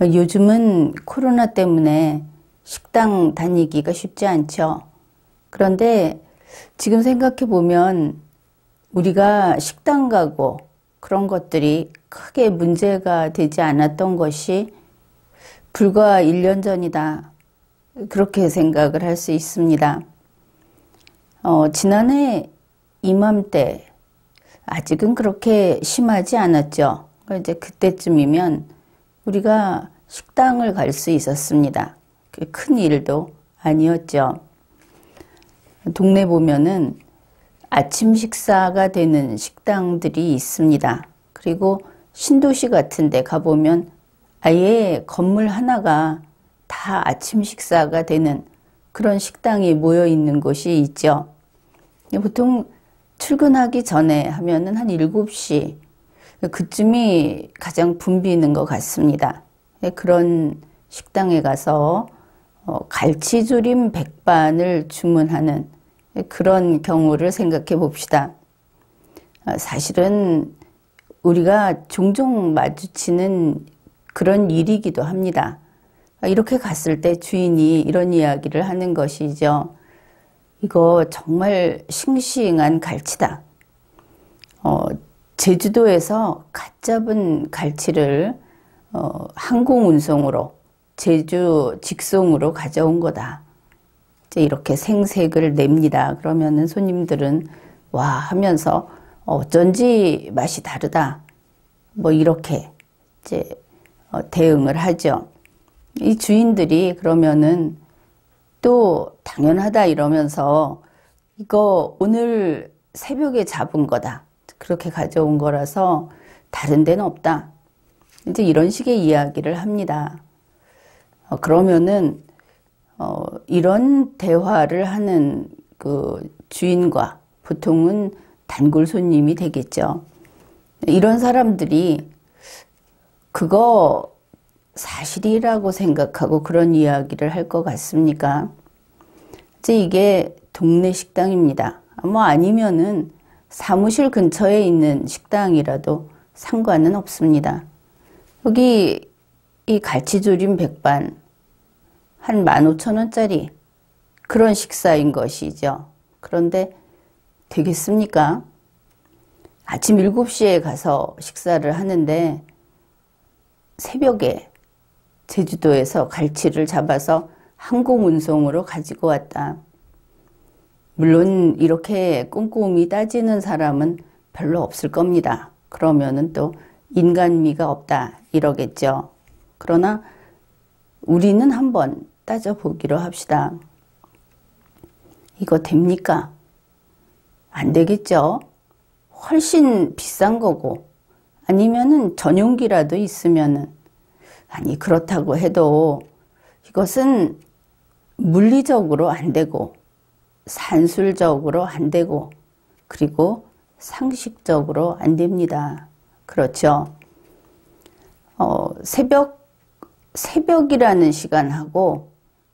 요즘은 코로나 때문에 식당 다니기가 쉽지 않죠. 그런데 지금 생각해 보면 우리가 식당 가고 그런 것들이 크게 문제가 되지 않았던 것이 불과 1년 전이다. 그렇게 생각을 할 수 있습니다. 지난해 이맘때 아직은 그렇게 심하지 않았죠. 이제 그때쯤이면 우리가 식당을 갈 수 있었습니다. 큰 일도 아니었죠. 동네 보면은 아침 식사가 되는 식당들이 있습니다. 그리고 신도시 같은 데 가보면 아예 건물 하나가 다 아침 식사가 되는 그런 식당이 모여 있는 곳이 있죠. 보통 출근하기 전에 하면은 한 7시 그쯤이 가장 붐비는 것 같습니다. 그런 식당에 가서 갈치조림 백반을 주문하는 그런 경우를 생각해 봅시다. 사실은 우리가 종종 마주치는 그런 일이기도 합니다. 이렇게 갔을 때 주인이 이런 이야기를 하는 것이죠. 이거 정말 싱싱한 갈치다. 제주도에서 갓 잡은 갈치를 항공 운송으로 제주 직송으로 가져온 거다. 이제 이렇게 생색을 냅니다. 그러면은 손님들은 와 하면서 어쩐지 맛이 다르다. 뭐 이렇게 이제 대응을 하죠. 이 주인들이 그러면은 또 당연하다 이러면서 이거 오늘 새벽에 잡은 거다. 그렇게 가져온 거라서 다른 데는 없다. 이제 이런 식의 이야기를 합니다. 그러면은 이런 대화를 하는 그 주인과 보통은 단골 손님이 되겠죠. 이런 사람들이 그거 사실이라고 생각하고 그런 이야기를 할 것 같습니까? 이제 이게 동네 식당입니다. 뭐 아니면은 사무실 근처에 있는 식당이라도 상관은 없습니다. 여기 이 갈치조림 백반 한 15,000원짜리 그런 식사인 것이죠. 그런데 되겠습니까? 아침 7시에 가서 식사를 하는데 새벽에 제주도에서 갈치를 잡아서 항공 운송으로 가지고 왔다. 물론 이렇게 꼼꼼히 따지는 사람은 별로 없을 겁니다. 그러면은 또 인간미가 없다 이러겠죠. 그러나 우리는 한번 따져보기로 합시다. 이거 됩니까? 안 되겠죠? 훨씬 비싼 거고 아니면은 전용기라도 있으면은 아니 그렇다고 해도 이것은 물리적으로 안 되고 산술적으로 안 되고 그리고 상식적으로 안 됩니다. 그렇죠? 새벽이라는 시간하고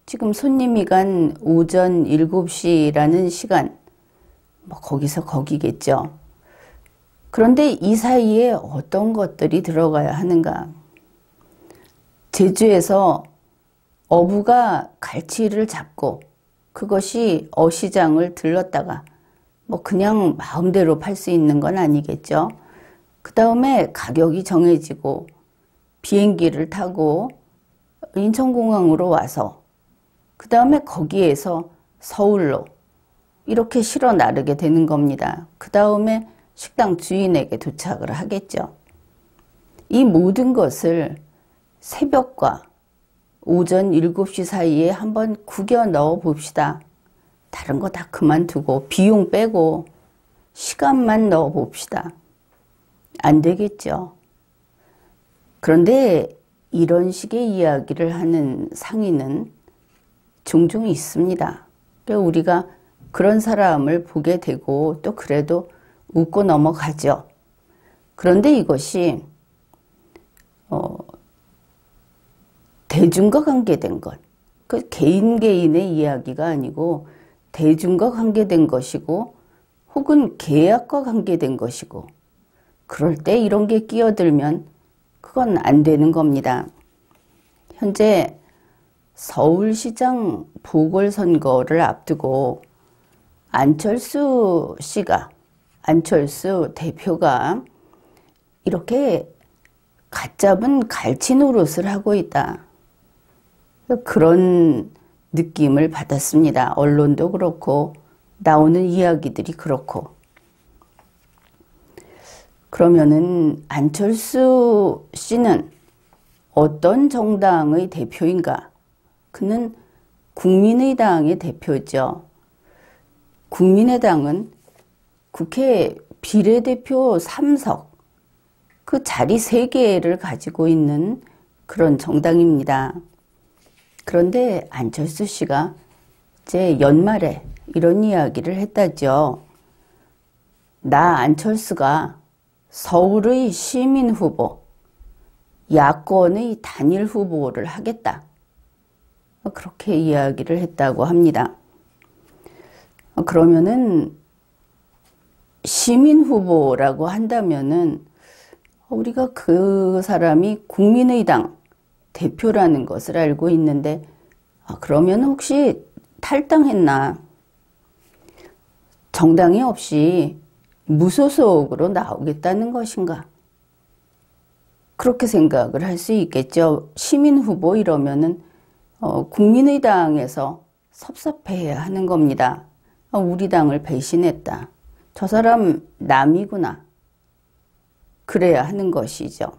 지금 손님이 간 오전 7시라는 시간 뭐 거기서 거기겠죠. 그런데 이 사이에 어떤 것들이 들어가야 하는가? 제주에서 어부가 갈치를 잡고 그것이 어시장을 들렀다가 뭐 그냥 마음대로 팔 수 있는 건 아니겠죠. 그 다음에 가격이 정해지고 비행기를 타고 인천공항으로 와서 그 다음에 거기에서 서울로 이렇게 실어 나르게 되는 겁니다. 그 다음에 식당 주인에게 도착을 하겠죠. 이 모든 것을 새벽과 오전 7시 사이에 한번 구겨 넣어 봅시다. 다른 거 다 그만두고 비용 빼고 시간만 넣어 봅시다. 안 되겠죠. 그런데 이런 식의 이야기를 하는 상인은 종종 있습니다. 그러니까 우리가 그런 사람을 보게 되고 또 그래도 웃고 넘어가죠. 그런데 이것이 대중과 관계된 것, 그 개인의 이야기가 아니고 대중과 관계된 것이고 혹은 계약과 관계된 것이고 그럴 때 이런 게 끼어들면 그건 안 되는 겁니다. 현재 서울시장 보궐선거를 앞두고 안철수 대표가 이렇게 갓 잡은 갈치 노릇을 하고 있다. 그런 느낌을 받았습니다. 언론도 그렇고 나오는 이야기들이 그렇고. 그러면은 안철수 씨는 어떤 정당의 대표인가? 그는 국민의당의 대표죠. 국민의당은 국회 비례대표 3석, 그 자리 3개를 가지고 있는 그런 정당입니다. 그런데 안철수 씨가 이제 연말에 이런 이야기를 했다죠. 나 안철수가 서울의 시민 후보, 야권의 단일 후보를 하겠다. 그렇게 이야기를 했다고 합니다. 그러면은 시민 후보라고 한다면은 우리가 그 사람이 국민의당 대표라는 것을 알고 있는데, 그러면 혹시 탈당했나? 정당이 없이 무소속으로 나오겠다는 것인가? 그렇게 생각을 할 수 있겠죠. 시민 후보 이러면은 국민의당에서 섭섭해야 하는 겁니다. 우리 당을 배신했다. 저 사람 남이구나. 그래야 하는 것이죠.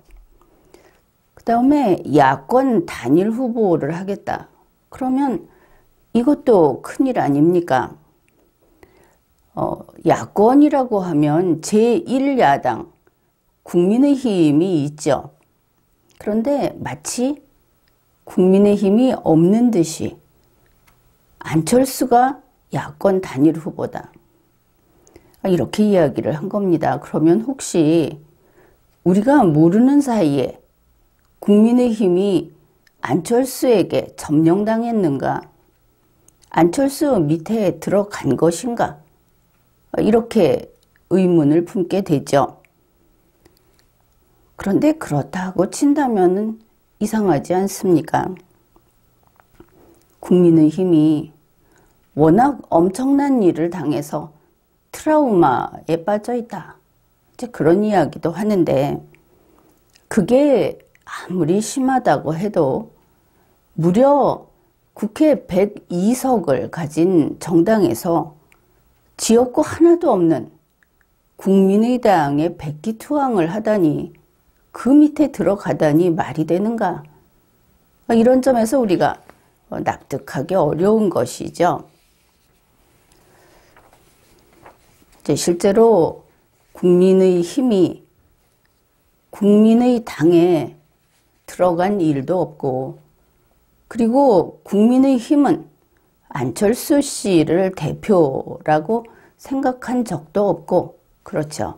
그 다음에 야권 단일 후보를 하겠다. 그러면 이것도 큰일 아닙니까? 야권이라고 하면 제1야당 국민의힘이 있죠. 그런데 마치 국민의힘이 없는 듯이 안철수가 야권 단일 후보다. 이렇게 이야기를 한 겁니다. 그러면 혹시 우리가 모르는 사이에 국민의힘이 안철수에게 점령당했는가? 안철수 밑에 들어간 것인가? 이렇게 의문을 품게 되죠. 그런데 그렇다고 친다면은 이상하지 않습니까? 국민의힘이 워낙 엄청난 일을 당해서 트라우마에 빠져 있다. 이제 그런 이야기도 하는데, 그게 아무리 심하다고 해도 무려 국회 102석을 가진 정당에서 지역구 하나도 없는 국민의당에 백기투항을 하다니, 그 밑에 들어가다니 말이 되는가? 이런 점에서 우리가 납득하기 어려운 것이죠. 이제 실제로 국민의힘이 국민의당에 들어간 일도 없고, 그리고 국민의힘은 안철수 씨를 대표라고 생각한 적도 없고, 그렇죠.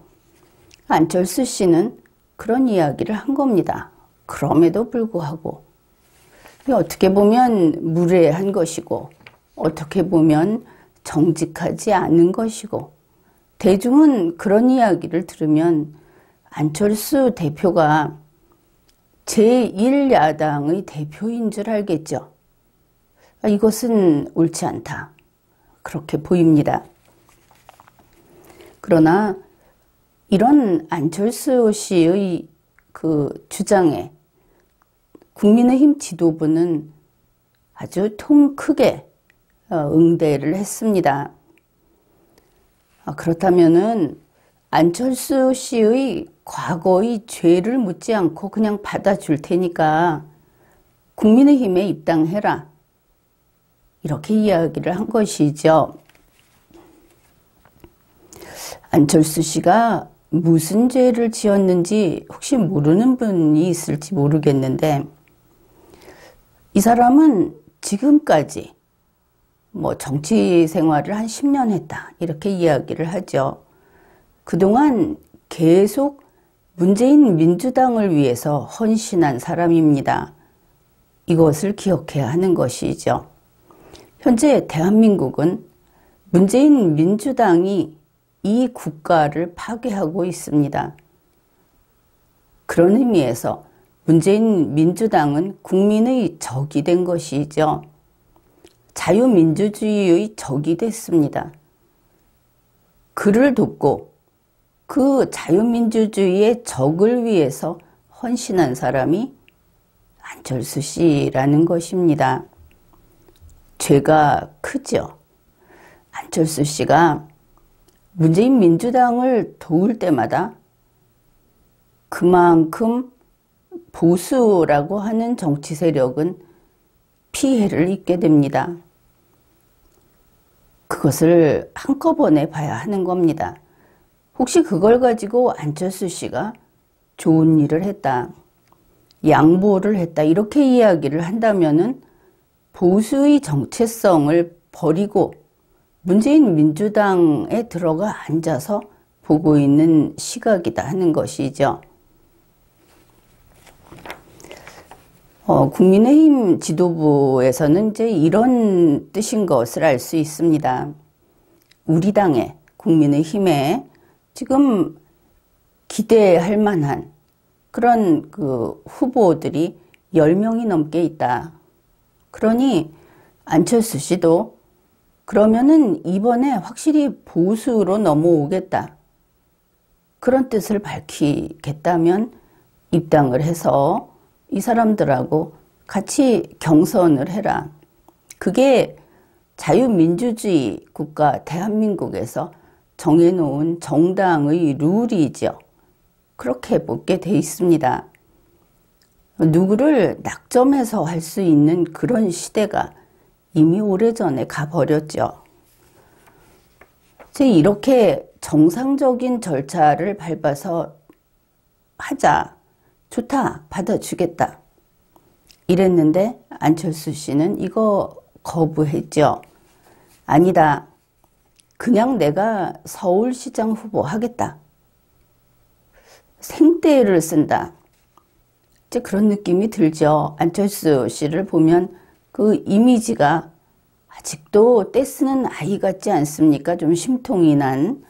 안철수 씨는 그런 이야기를 한 겁니다. 그럼에도 불구하고 어떻게 보면 무례한 것이고, 어떻게 보면 정직하지 않은 것이고, 대중은 그런 이야기를 들으면 안철수 대표가 제1야당의 대표인 줄 알겠죠. 이것은 옳지 않다. 그렇게 보입니다. 그러나 이런 안철수 씨의 그 주장에 국민의힘 지도부는 아주 통 크게 응대를 했습니다. 그렇다면은 안철수 씨의 과거의 죄를 묻지 않고 그냥 받아줄 테니까 국민의힘에 입당해라. 이렇게 이야기를 한 것이죠. 안철수 씨가 무슨 죄를 지었는지 혹시 모르는 분이 있을지 모르겠는데, 이 사람은 지금까지 정치 생활을 한 10년 했다. 이렇게 이야기를 하죠. 그동안 계속 문재인 민주당을 위해서 헌신한 사람입니다. 이것을 기억해야 하는 것이죠. 현재 대한민국은 문재인 민주당이 이 국가를 파괴하고 있습니다. 그런 의미에서 문재인 민주당은 국민의 적이 된 것이죠. 자유민주주의의 적이 됐습니다. 그를 돕고 그 자유민주주의의 적을 위해서 헌신한 사람이 안철수 씨라는 것입니다. 죄가 크죠. 안철수 씨가 문재인 민주당을 도울 때마다 그만큼 보수라고 하는 정치 세력은 피해를 입게 됩니다. 그것을 한꺼번에 봐야 하는 겁니다. 혹시 그걸 가지고 안철수 씨가 좋은 일을 했다, 양보를 했다 이렇게 이야기를 한다면은 보수의 정체성을 버리고 문재인 민주당에 들어가 앉아서 보고 있는 시각이다 하는 것이죠. 국민의힘 지도부에서는 이제 이런 뜻인 것을 알 수 있습니다. 우리 당에, 국민의힘에 지금 기대할 만한 그런 그 후보들이 10명이 넘게 있다. 그러니 안철수 씨도 그러면은 이번에 확실히 보수로 넘어오겠다, 그런 뜻을 밝히겠다면 입당을 해서 이 사람들하고 같이 경선을 해라. 그게 자유민주주의 국가 대한민국에서 정해놓은 정당의 룰이죠. 그렇게 뽑게 돼 있습니다. 누구를 낙점해서 할 수 있는 그런 시대가 이미 오래전에 가버렸죠. 이렇게 정상적인 절차를 밟아서 하자, 좋다, 받아주겠다 이랬는데 안철수 씨는 이거 거부했죠. 아니다, 그냥 내가 서울시장 후보 하겠다, 생떼를 쓴다, 이제 그런 느낌이 들죠. 안철수 씨를 보면 그 이미지가 아직도 떼쓰는 아이 같지 않습니까? 좀 심통이 난,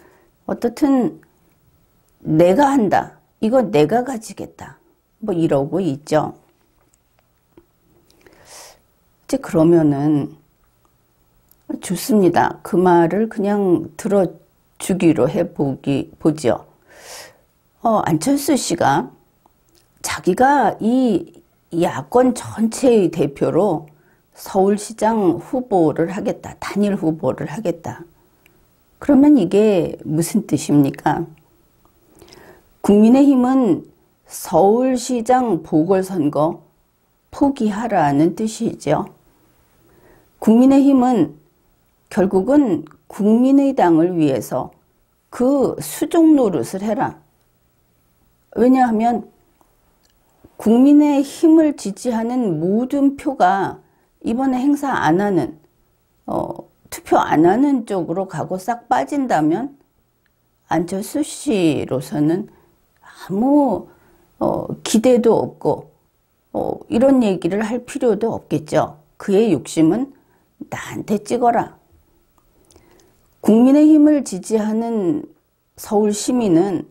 어떻든 내가 한다, 이거 내가 가지겠다, 뭐 이러고 있죠. 이제 그러면은 좋습니다. 그 말을 그냥 들어주기로 보죠. 안철수 씨가 자기가 이 야권 전체의 대표로 서울시장 후보를 하겠다, 단일 후보를 하겠다. 그러면 이게 무슨 뜻입니까? 국민의힘은 서울시장 보궐선거 포기하라는 뜻이죠. 국민의힘은 결국은 국민의당을 위해서 그 수종 노릇을 해라. 왜냐하면 국민의힘을 지지하는 모든 표가 이번에 행사 안 하는, 투표 안 하는 쪽으로 가고 싹 빠진다면 안철수 씨로서는 아무 기대도 없고 이런 얘기를 할 필요도 없겠죠. 그의 욕심은 나한테 찍어라. 국민의힘을 지지하는 서울 시민은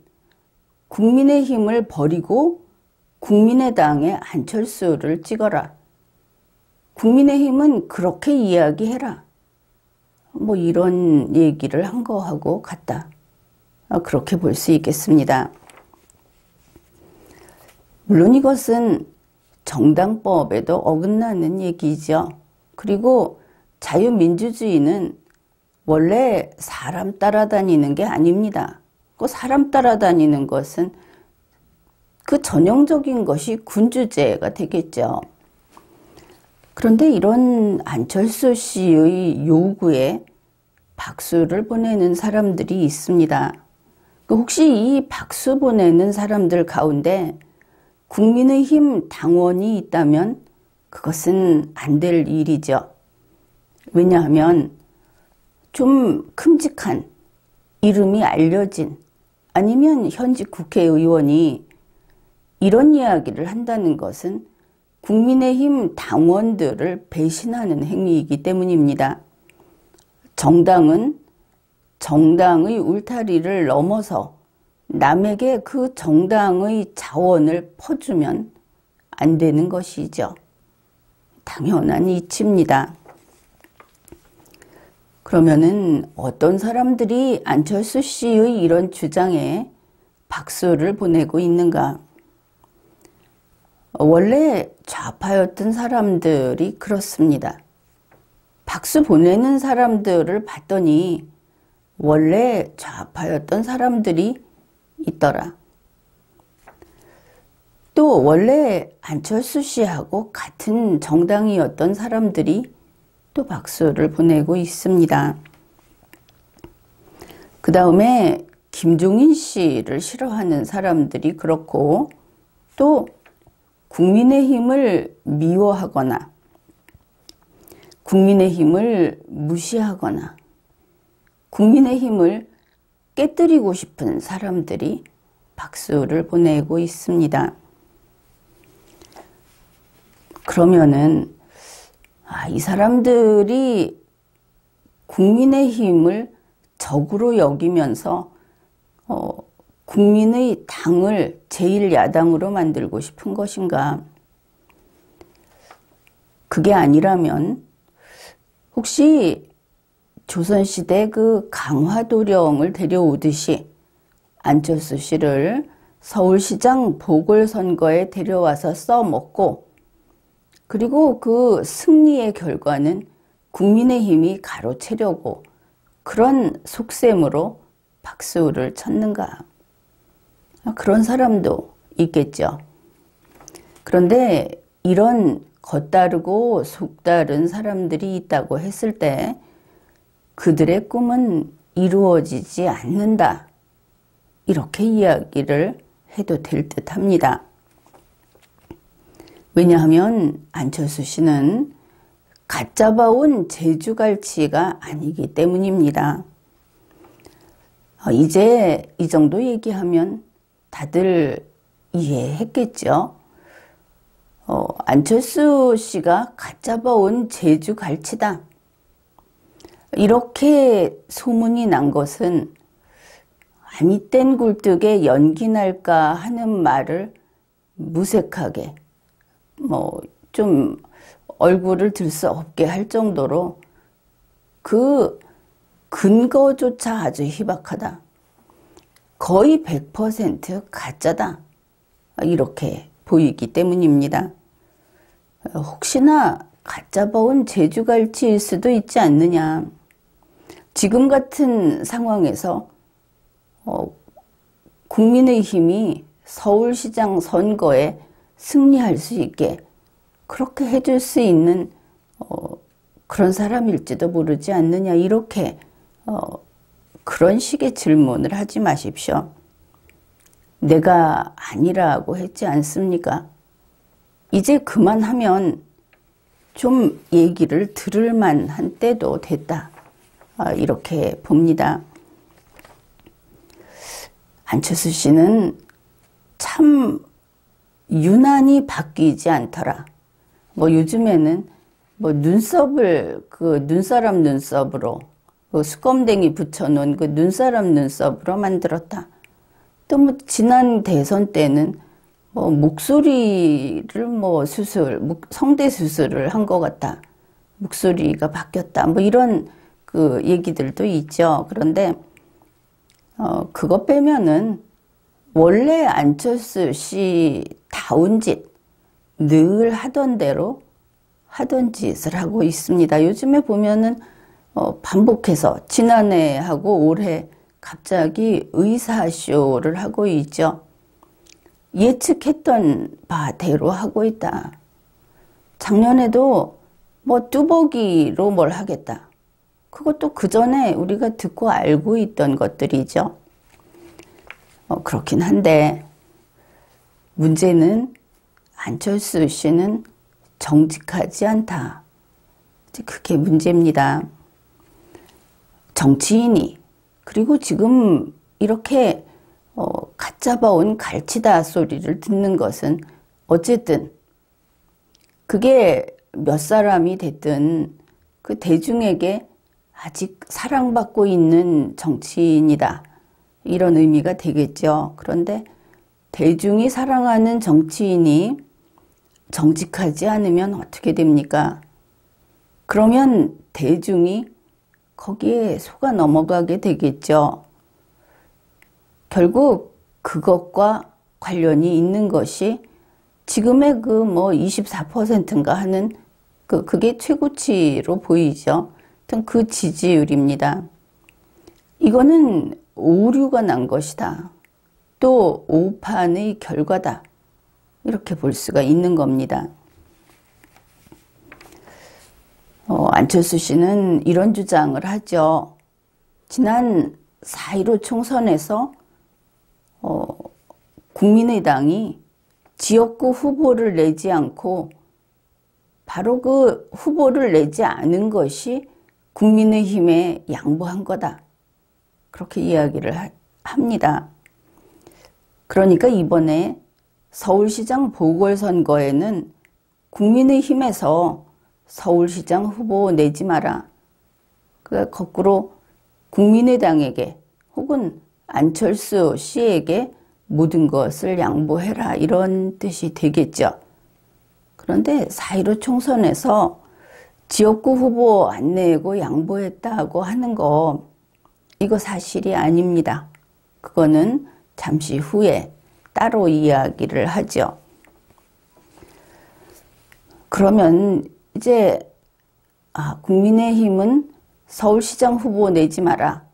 국민의힘을 버리고 국민의당의 안철수를 찍어라. 국민의힘은 그렇게 이야기해라. 뭐 이런 얘기를 한 거하고 같다. 그렇게 볼 수 있겠습니다. 물론 이것은 정당법에도 어긋나는 얘기죠. 그리고 자유민주주의는 원래 사람 따라다니는 게 아닙니다. 그 사람 따라다니는 것은 그 전형적인 것이 군주제가 되겠죠. 그런데 이런 안철수 씨의 요구에 박수를 보내는 사람들이 있습니다. 혹시 이 박수 보내는 사람들 가운데 국민의힘 당원이 있다면 그것은 안 될 일이죠. 왜냐하면 좀 큼직한, 이름이 알려진, 아니면 현직 국회의원이 이런 이야기를 한다는 것은 국민의힘 당원들을 배신하는 행위이기 때문입니다. 정당은 정당의 울타리를 넘어서 남에게 그 정당의 자원을 퍼주면 안 되는 것이죠. 당연한 이치입니다. 그러면은 어떤 사람들이 안철수 씨의 이런 주장에 박수를 보내고 있는가? 원래 좌파였던 사람들이 그렇습니다. 박수 보내는 사람들을 봤더니 원래 좌파였던 사람들이 있더라. 또 원래 안철수 씨하고 같은 정당이었던 사람들이 또 박수를 보내고 있습니다. 그 다음에 김종인 씨를 싫어하는 사람들이 그렇고 또 국민의힘을 미워하거나 국민의힘을 무시하거나 국민의힘을 깨뜨리고 싶은 사람들이 박수를 보내고 있습니다. 그러면은 이 사람들이 국민의힘을 적으로 여기면서 국민의 당을 제1야당으로 만들고 싶은 것인가? 그게 아니라면 혹시 조선시대 그 강화도령을 데려오듯이 안철수 씨를 서울시장 보궐선거에 데려와서 써먹고 그리고 그 승리의 결과는 국민의힘이 가로채려고 그런 속셈으로 박수를 쳤는가? 그런 사람도 있겠죠. 그런데 이런 겉다르고 속다른 사람들이 있다고 했을 때 그들의 꿈은 이루어지지 않는다. 이렇게 이야기를 해도 될 듯 합니다. 왜냐하면 안철수 씨는 갓 잡아온 제주갈치가 아니기 때문입니다. 이제 이 정도 얘기하면 다들 이해했겠죠. 안철수 씨가 갓 잡아온 제주갈치다. 이렇게 소문이 난 것은 아니 땐 굴뚝에 연기 날까 하는 말을 무색하게 좀 얼굴을 들 수 없게 할 정도로 그 근거조차 아주 희박하다. 거의 100% 가짜다. 이렇게 보이기 때문입니다. 혹시나 가짜 봐온 제주갈치일 수도 있지 않느냐. 지금 같은 상황에서 국민의힘이 서울시장 선거에 승리할 수 있게 그렇게 해줄 수 있는 그런 사람일지도 모르지 않느냐. 이렇게 그런 식의 질문을 하지 마십시오. 내가 아니라고 했지 않습니까? 이제 그만하면 좀 얘기를 들을 만한 때도 됐다. 이렇게 봅니다. 안철수 씨는 참 유난히 바뀌지 않더라. 요즘에는 눈썹을 눈사람 눈썹으로 수검댕이 붙여놓은 그 눈사람 눈썹으로 만들었다. 또 지난 대선 때는 목소리를 성대 수술을 한 것 같다. 목소리가 바뀌었다. 이런 그 얘기들도 있죠. 그런데 그거 빼면은 원래 안철수 씨 다운 짓, 늘 하던 대로 하던 짓을 하고 있습니다. 요즘에 보면은 반복해서 지난해하고 올해 갑자기 의사쇼를 하고 있죠. 예측했던 바대로 하고 있다. 작년에도 뚜벅이로 뭘 하겠다. 그것도 그 전에 우리가 듣고 알고 있던 것들이죠. 그렇긴 한데 문제는 안철수 씨는 정직하지 않다. 그게 문제입니다. 정치인이 그리고 지금 이렇게 갓 잡아온 갈치다 소리를 듣는 것은 어쨌든 그게 몇 사람이 됐든 그 대중에게 아직 사랑받고 있는 정치인이다. 이런 의미가 되겠죠. 그런데 대중이 사랑하는 정치인이 정직하지 않으면 어떻게 됩니까? 그러면 대중이 거기에 속아 넘어가게 되겠죠. 결국 그것과 관련이 있는 것이 지금의 그 뭐 24%인가 하는 그게 최고치로 보이죠. 하여튼 그 지지율입니다. 이거는 오류가 난 것이다. 또 오판의 결과다. 이렇게 볼 수가 있는 겁니다. 안철수 씨는 이런 주장을 하죠. 지난 4.15 총선에서 국민의당이 지역구 후보를 내지 않고 바로 그 후보를 내지 않은 것이 국민의힘에 양보한 거다. 그렇게 이야기를 합니다. 그러니까 이번에 서울시장 보궐선거에는 국민의힘에서 서울시장 후보 내지 마라. 그러니까 거꾸로 국민의당에게 혹은 안철수 씨에게 모든 것을 양보해라 이런 뜻이 되겠죠. 그런데 4.15 총선에서 지역구 후보 안 내고 양보했다고 하는 거 이거 사실이 아닙니다. 그거는 잠시 후에 따로 이야기를 하죠. 그러면 이제 국민의힘은 서울시장 후보 내지 마라.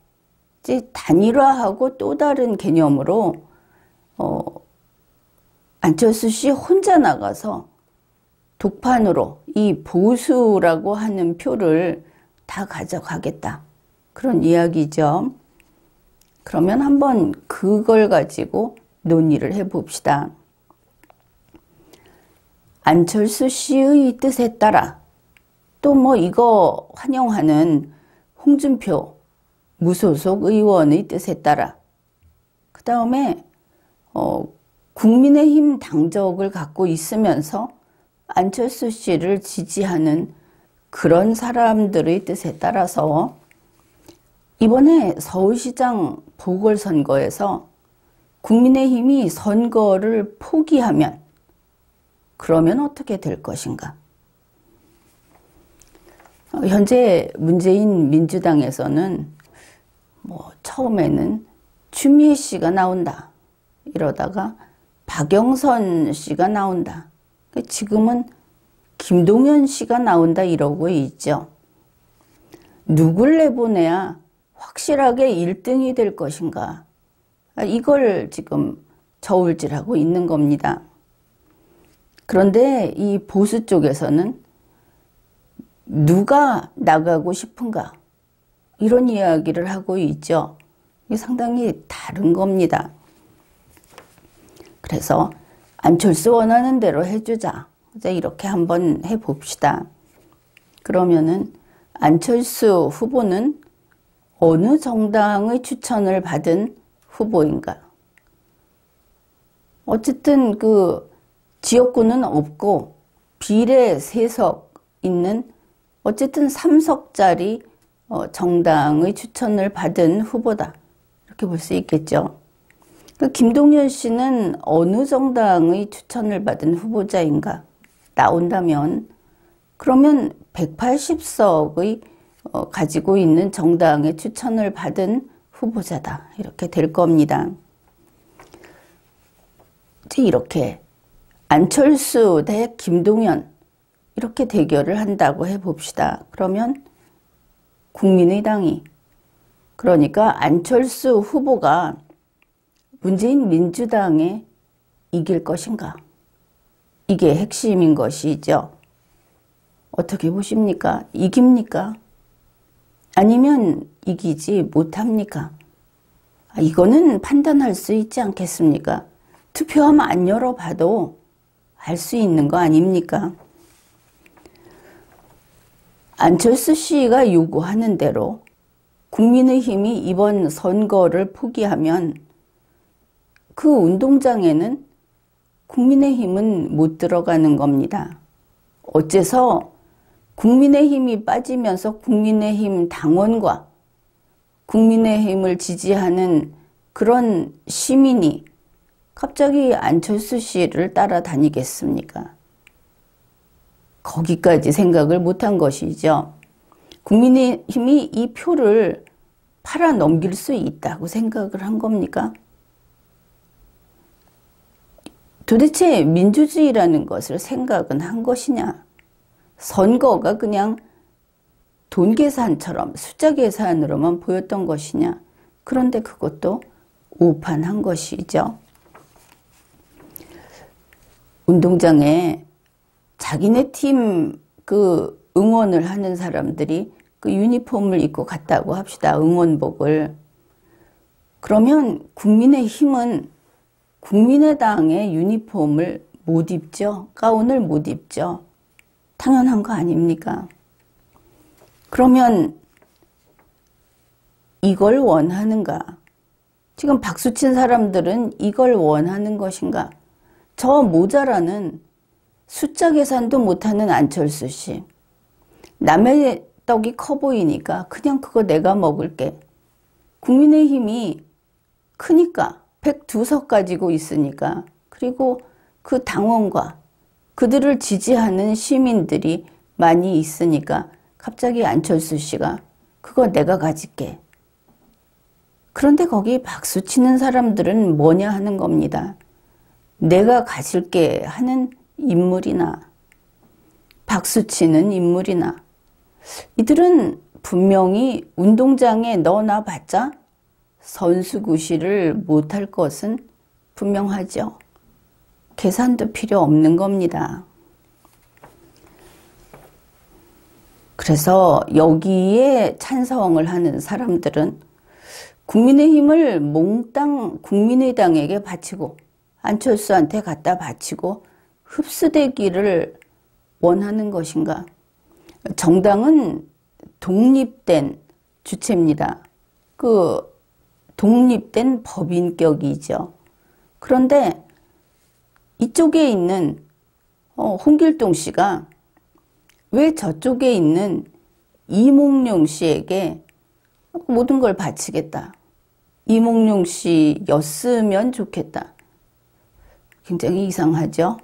이제 단일화하고 또 다른 개념으로 안철수 씨 혼자 나가서 독판으로 이 보수라고 하는 표를 다 가져가겠다. 그런 이야기죠. 그러면 한번 그걸 가지고 논의를 해봅시다. 안철수 씨의 뜻에 따라 또 뭐 이거 환영하는 홍준표 무소속 의원의 뜻에 따라 그 다음에 국민의힘 당적을 갖고 있으면서 안철수 씨를 지지하는 그런 사람들의 뜻에 따라서 이번에 서울시장 보궐선거에서 국민의힘이 선거를 포기하면 그러면 어떻게 될 것인가? 현재 문재인 민주당에서는 뭐 처음에는 추미애 씨가 나온다. 이러다가 박영선 씨가 나온다. 지금은 김동연 씨가 나온다 이러고 있죠. 누굴 내보내야 확실하게 1등이 될 것인가. 이걸 지금 저울질하고 있는 겁니다. 그런데 이 보수 쪽에서는 누가 나가고 싶은가 이런 이야기를 하고 있죠. 이게 상당히 다른 겁니다. 그래서 안철수 원하는 대로 해주자. 이제 이렇게 한번 해봅시다. 그러면은 안철수 후보는 어느 정당의 추천을 받은 후보인가? 어쨌든 그 지역구는 없고 비례 3석 있는 어쨌든 3석짜리 정당의 추천을 받은 후보다. 이렇게 볼 수 있겠죠. 김동연 씨는 어느 정당의 추천을 받은 후보자인가 나온다면 그러면 180석의 가지고 있는 정당의 추천을 받은 후보자다. 이렇게 될 겁니다. 이렇게 안철수 대 김동연 이렇게 대결을 한다고 해봅시다. 그러면 국민의당이 그러니까 안철수 후보가 문재인 민주당에 이길 것인가? 이게 핵심인 것이죠. 어떻게 보십니까? 이깁니까? 아니면 이기지 못합니까? 이거는 판단할 수 있지 않겠습니까? 투표함 안 열어봐도 알 수 있는 거 아닙니까? 안철수 씨가 요구하는 대로 국민의힘이 이번 선거를 포기하면 그 운동장에는 국민의힘은 못 들어가는 겁니다. 어째서 국민의힘이 빠지면서 국민의힘 당원과 국민의힘을 지지하는 그런 시민이 갑자기 안철수 씨를 따라다니겠습니까? 거기까지 생각을 못한 것이죠. 국민의힘이 이 표를 팔아 넘길 수 있다고 생각을 한 겁니까? 도대체 민주주의라는 것을 생각은 한 것이냐? 선거가 그냥 돈 계산처럼 숫자 계산으로만 보였던 것이냐? 그런데 그것도 오판한 것이죠. 운동장에 자기네 팀 그 응원을 하는 사람들이 그 유니폼을 입고 갔다고 합시다. 응원복을. 그러면 국민의힘은 국민의당의 유니폼을 못 입죠. 가운을 못 입죠. 당연한 거 아닙니까? 그러면 이걸 원하는가? 지금 박수친 사람들은 이걸 원하는 것인가? 저 모자라는 숫자 계산도 못하는 안철수 씨. 남의 떡이 커 보이니까 그냥 그거 내가 먹을게. 국민의힘이 크니까 102석 가지고 있으니까, 그리고 그 당원과 그들을 지지하는 시민들이 많이 있으니까 갑자기 안철수 씨가 그거 내가 가질게. 그런데 거기 박수 치는 사람들은 뭐냐 하는 겁니다. 내가 가질게 하는 인물이나 박수 치는 인물이나, 이들은 분명히 운동장에 넣어놔 봤자 선수구실을 못할 것은 분명하죠. 계산도 필요 없는 겁니다. 그래서 여기에 찬성을 하는 사람들은 국민의힘을 몽땅 국민의당에게 바치고 안철수한테 갖다 바치고 흡수되기를 원하는 것인가? 정당은 독립된 주체입니다. 그 독립된 법인격이죠. 그런데 이쪽에 있는 홍길동 씨가 왜 저쪽에 있는 이몽룡 씨에게 모든 걸 바치겠다. 이몽룡 씨였으면 좋겠다. 굉장히 이상하죠.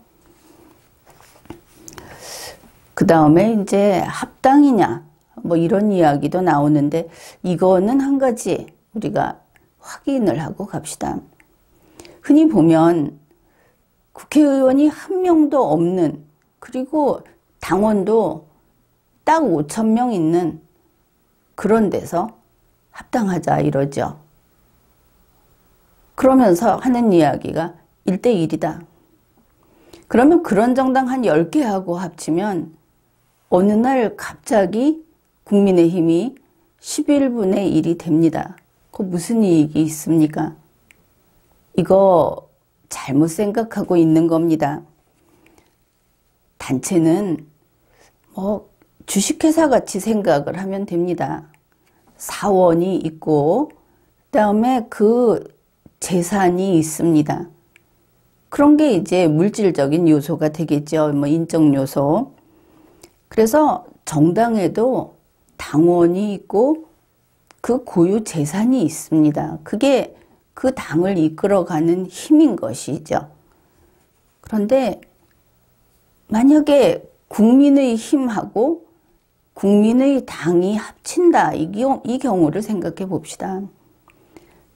그 다음에 이제 합당이냐 뭐 이런 이야기도 나오는데, 이거는 한 가지 우리가 확인을 하고 갑시다. 흔히 보면 국회의원이 한 명도 없는, 그리고 당원도 딱 5,000명 있는 그런 데서 합당하자 이러죠. 그러면서 하는 이야기가 1대1이다. 그러면 그런 정당 한 10개하고 합치면 어느 날 갑자기 국민의힘이 11분의 1이 됩니다. 그 무슨 이익이 있습니까? 이거 잘못 생각하고 있는 겁니다. 단체는 뭐 주식회사 같이 생각을 하면 됩니다. 사원이 있고 그다음에 그 재산이 있습니다. 그런 게 이제 물질적인 요소가 되겠죠. 뭐 인적 요소. 그래서 정당에도 당원이 있고 그 고유 재산이 있습니다. 그게 그 당을 이끌어가는 힘인 것이죠. 그런데 만약에 국민의 힘하고 국민의 당이 합친다. 이 경우를 생각해 봅시다.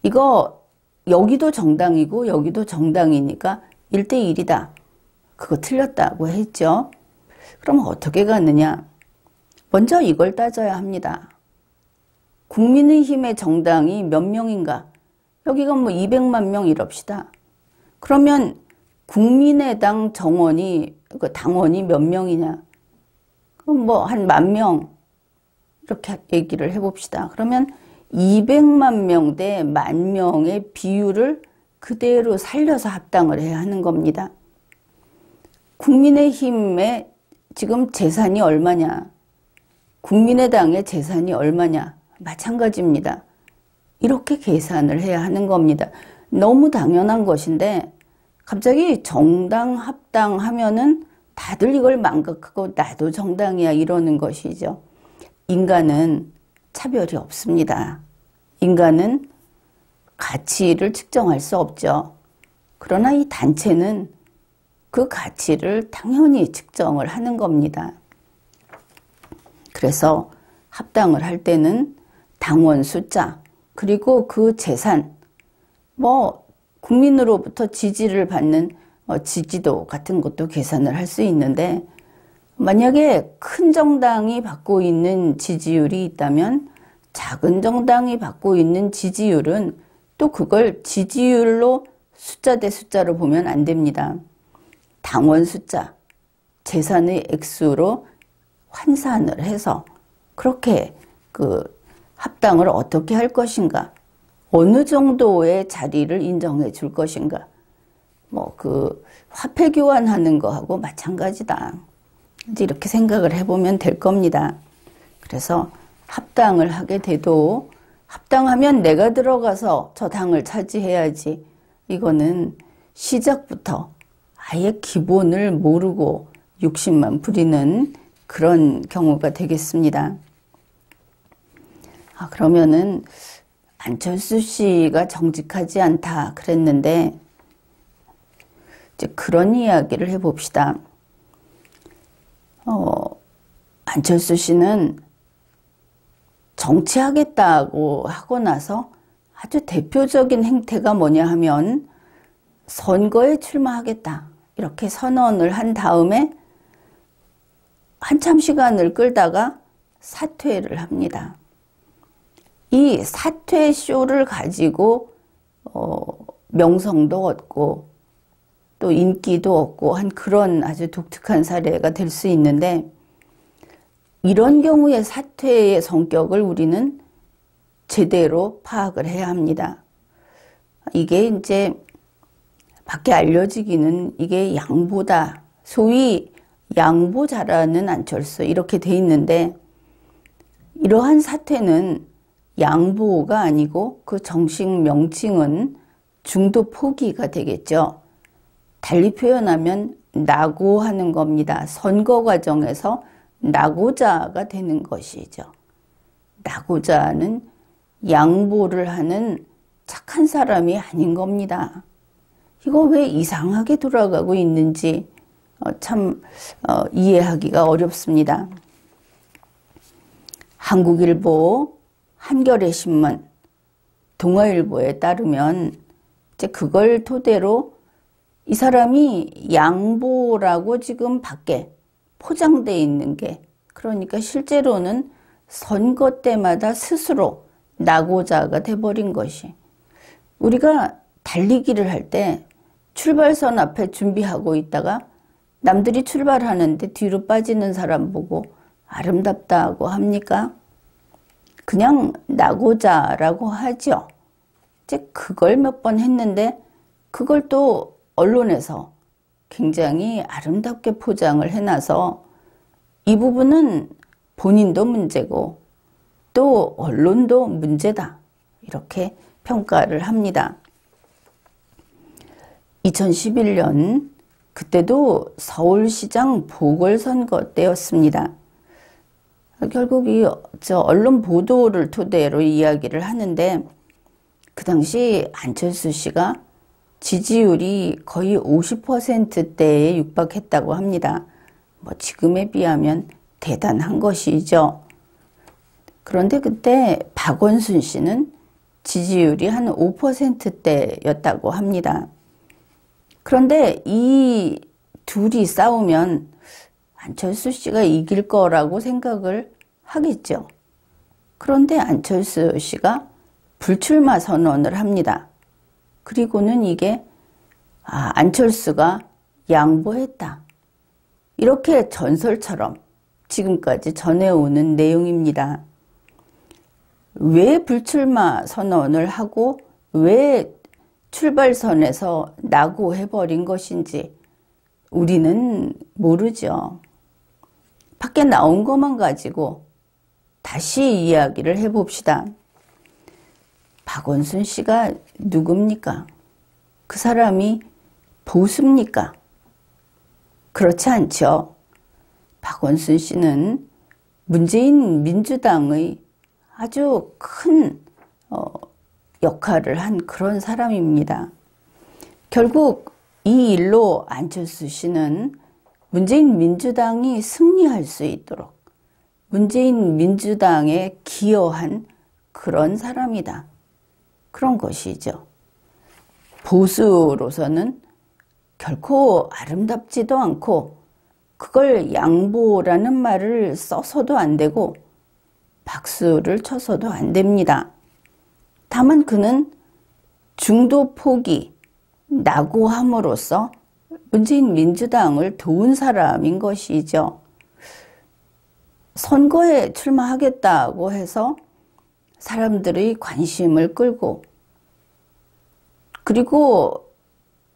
이거 여기도 정당이고 여기도 정당이니까 1대1이다. 그거 틀렸다고 했죠. 그럼 어떻게 갔느냐? 먼저 이걸 따져야 합니다. 국민의힘의 정당이 몇 명인가? 여기가 뭐 200만 명 이럽시다. 그러면 국민의당 정원이, 그 당원이 몇 명이냐? 그럼 뭐 한 10,000명 이렇게 얘기를 해봅시다. 그러면 200만 명 대 10,000명의 비율을 그대로 살려서 합당을 해야 하는 겁니다. 국민의힘의 지금 재산이 얼마냐? 국민의당의 재산이 얼마냐? 마찬가지입니다. 이렇게 계산을 해야 하는 겁니다. 너무 당연한 것인데 갑자기 정당 합당하면은 다들 이걸 망각하고 나도 정당이야 이러는 것이죠. 인간은 차별이 없습니다. 인간은 가치를 측정할 수 없죠. 그러나 이 단체는 그 가치를 당연히 측정을 하는 겁니다. 그래서 합당을 할 때는 당원 숫자, 그리고 그 재산, 국민으로부터 지지를 받는 지지도 같은 것도 계산을 할 수 있는데, 만약에 큰 정당이 받고 있는 지지율이 있다면 작은 정당이 받고 있는 지지율은 또 그걸 지지율로 숫자 대 숫자로 보면 안 됩니다. 당원 숫자, 재산의 액수로 환산을 해서 그렇게 그 합당을 어떻게 할 것인가, 어느 정도의 자리를 인정해 줄 것인가, 화폐 교환하는 거하고 마찬가지다. 이제 이렇게 생각을 해보면 될 겁니다. 그래서 합당을 하게 돼도 합당하면 내가 들어가서 저 당을 차지해야지, 이거는 시작부터 아예 기본을 모르고 욕심만 부리는 그런 경우가 되겠습니다. 그러면은 안철수 씨가 정직하지 않다 그랬는데, 이제 그런 이야기를 해봅시다. 안철수 씨는 정치하겠다고 하고 나서 아주 대표적인 행태가 뭐냐 하면 선거에 출마하겠다 이렇게 선언을 한 다음에 한참 시간을 끌다가 사퇴를 합니다. 이 사퇴 쇼를 가지고 명성도 얻고 또 인기도 얻고 한 그런 아주 독특한 사례가 될 수 있는데, 이런 경우의 사퇴의 성격을 우리는 제대로 파악을 해야 합니다. 이게 이제 밖에 알려지기는 이게 양보다, 소위 양보 잘하는 안철수 이렇게 돼 있는데, 이러한 사퇴는 양보가 아니고 그 정식 명칭은 중도 포기가 되겠죠. 달리 표현하면 낙오하는 겁니다. 선거 과정에서 낙오자가 되는 것이죠. 낙오자는 양보를 하는 착한 사람이 아닌 겁니다. 이거 왜 이상하게 돌아가고 있는지 이해하기가 어렵습니다. 한국일보, 한겨레신문, 동아일보에 따르면 이제 그걸 토대로 이 사람이 양보라고 지금 밖에 포장되어 있는 게, 그러니까 실제로는 선거 때마다 스스로 낙오자가 돼버린 것이, 우리가 달리기를 할 때 출발선 앞에 준비하고 있다가 남들이 출발하는데 뒤로 빠지는 사람 보고 아름답다고 합니까? 그냥 낙오자라고 하죠. 이제 그걸 몇 번 했는데 그걸 또 언론에서 굉장히 아름답게 포장을 해놔서 이 부분은 본인도 문제고 또 언론도 문제다, 이렇게 평가를 합니다. 2011년 그때도 서울시장 보궐선거 때였습니다. 결국 언론 보도를 토대로 이야기를 하는데, 그 당시 안철수 씨가 지지율이 거의 50%대에 육박했다고 합니다. 지금에 비하면 대단한 것이죠. 그런데 그때 박원순 씨는 지지율이 한 5%대였다고 합니다. 그런데 이 둘이 싸우면 안철수 씨가 이길 거라고 생각을 하겠죠. 그런데 안철수 씨가 불출마 선언을 합니다. 그리고는 이게 안철수가 양보했다, 이렇게 전설처럼 지금까지 전해오는 내용입니다. 왜 불출마 선언을 하고 왜 출발선에서 낙오해버린 것인지 우리는 모르죠. 밖에 나온 것만 가지고 다시 이야기를 해봅시다. 박원순 씨가 누굽니까? 그 사람이 보수입니까? 그렇지 않죠. 박원순 씨는 문재인 민주당의 아주 큰 역할을 한 그런 사람입니다. 결국 이 일로 안철수 씨는 문재인 민주당이 승리할 수 있도록 문재인 민주당에 기여한 그런 사람이다. 그런 것이죠. 보수로서는 결코 아름답지도 않고 그걸 양보라는 말을 써서도 안 되고 박수를 쳐서도 안 됩니다. 다만 그는 중도 포기, 낙오함으로써 문재인 민주당을 도운 사람인 것이죠. 선거에 출마하겠다고 해서 사람들의 관심을 끌고 그리고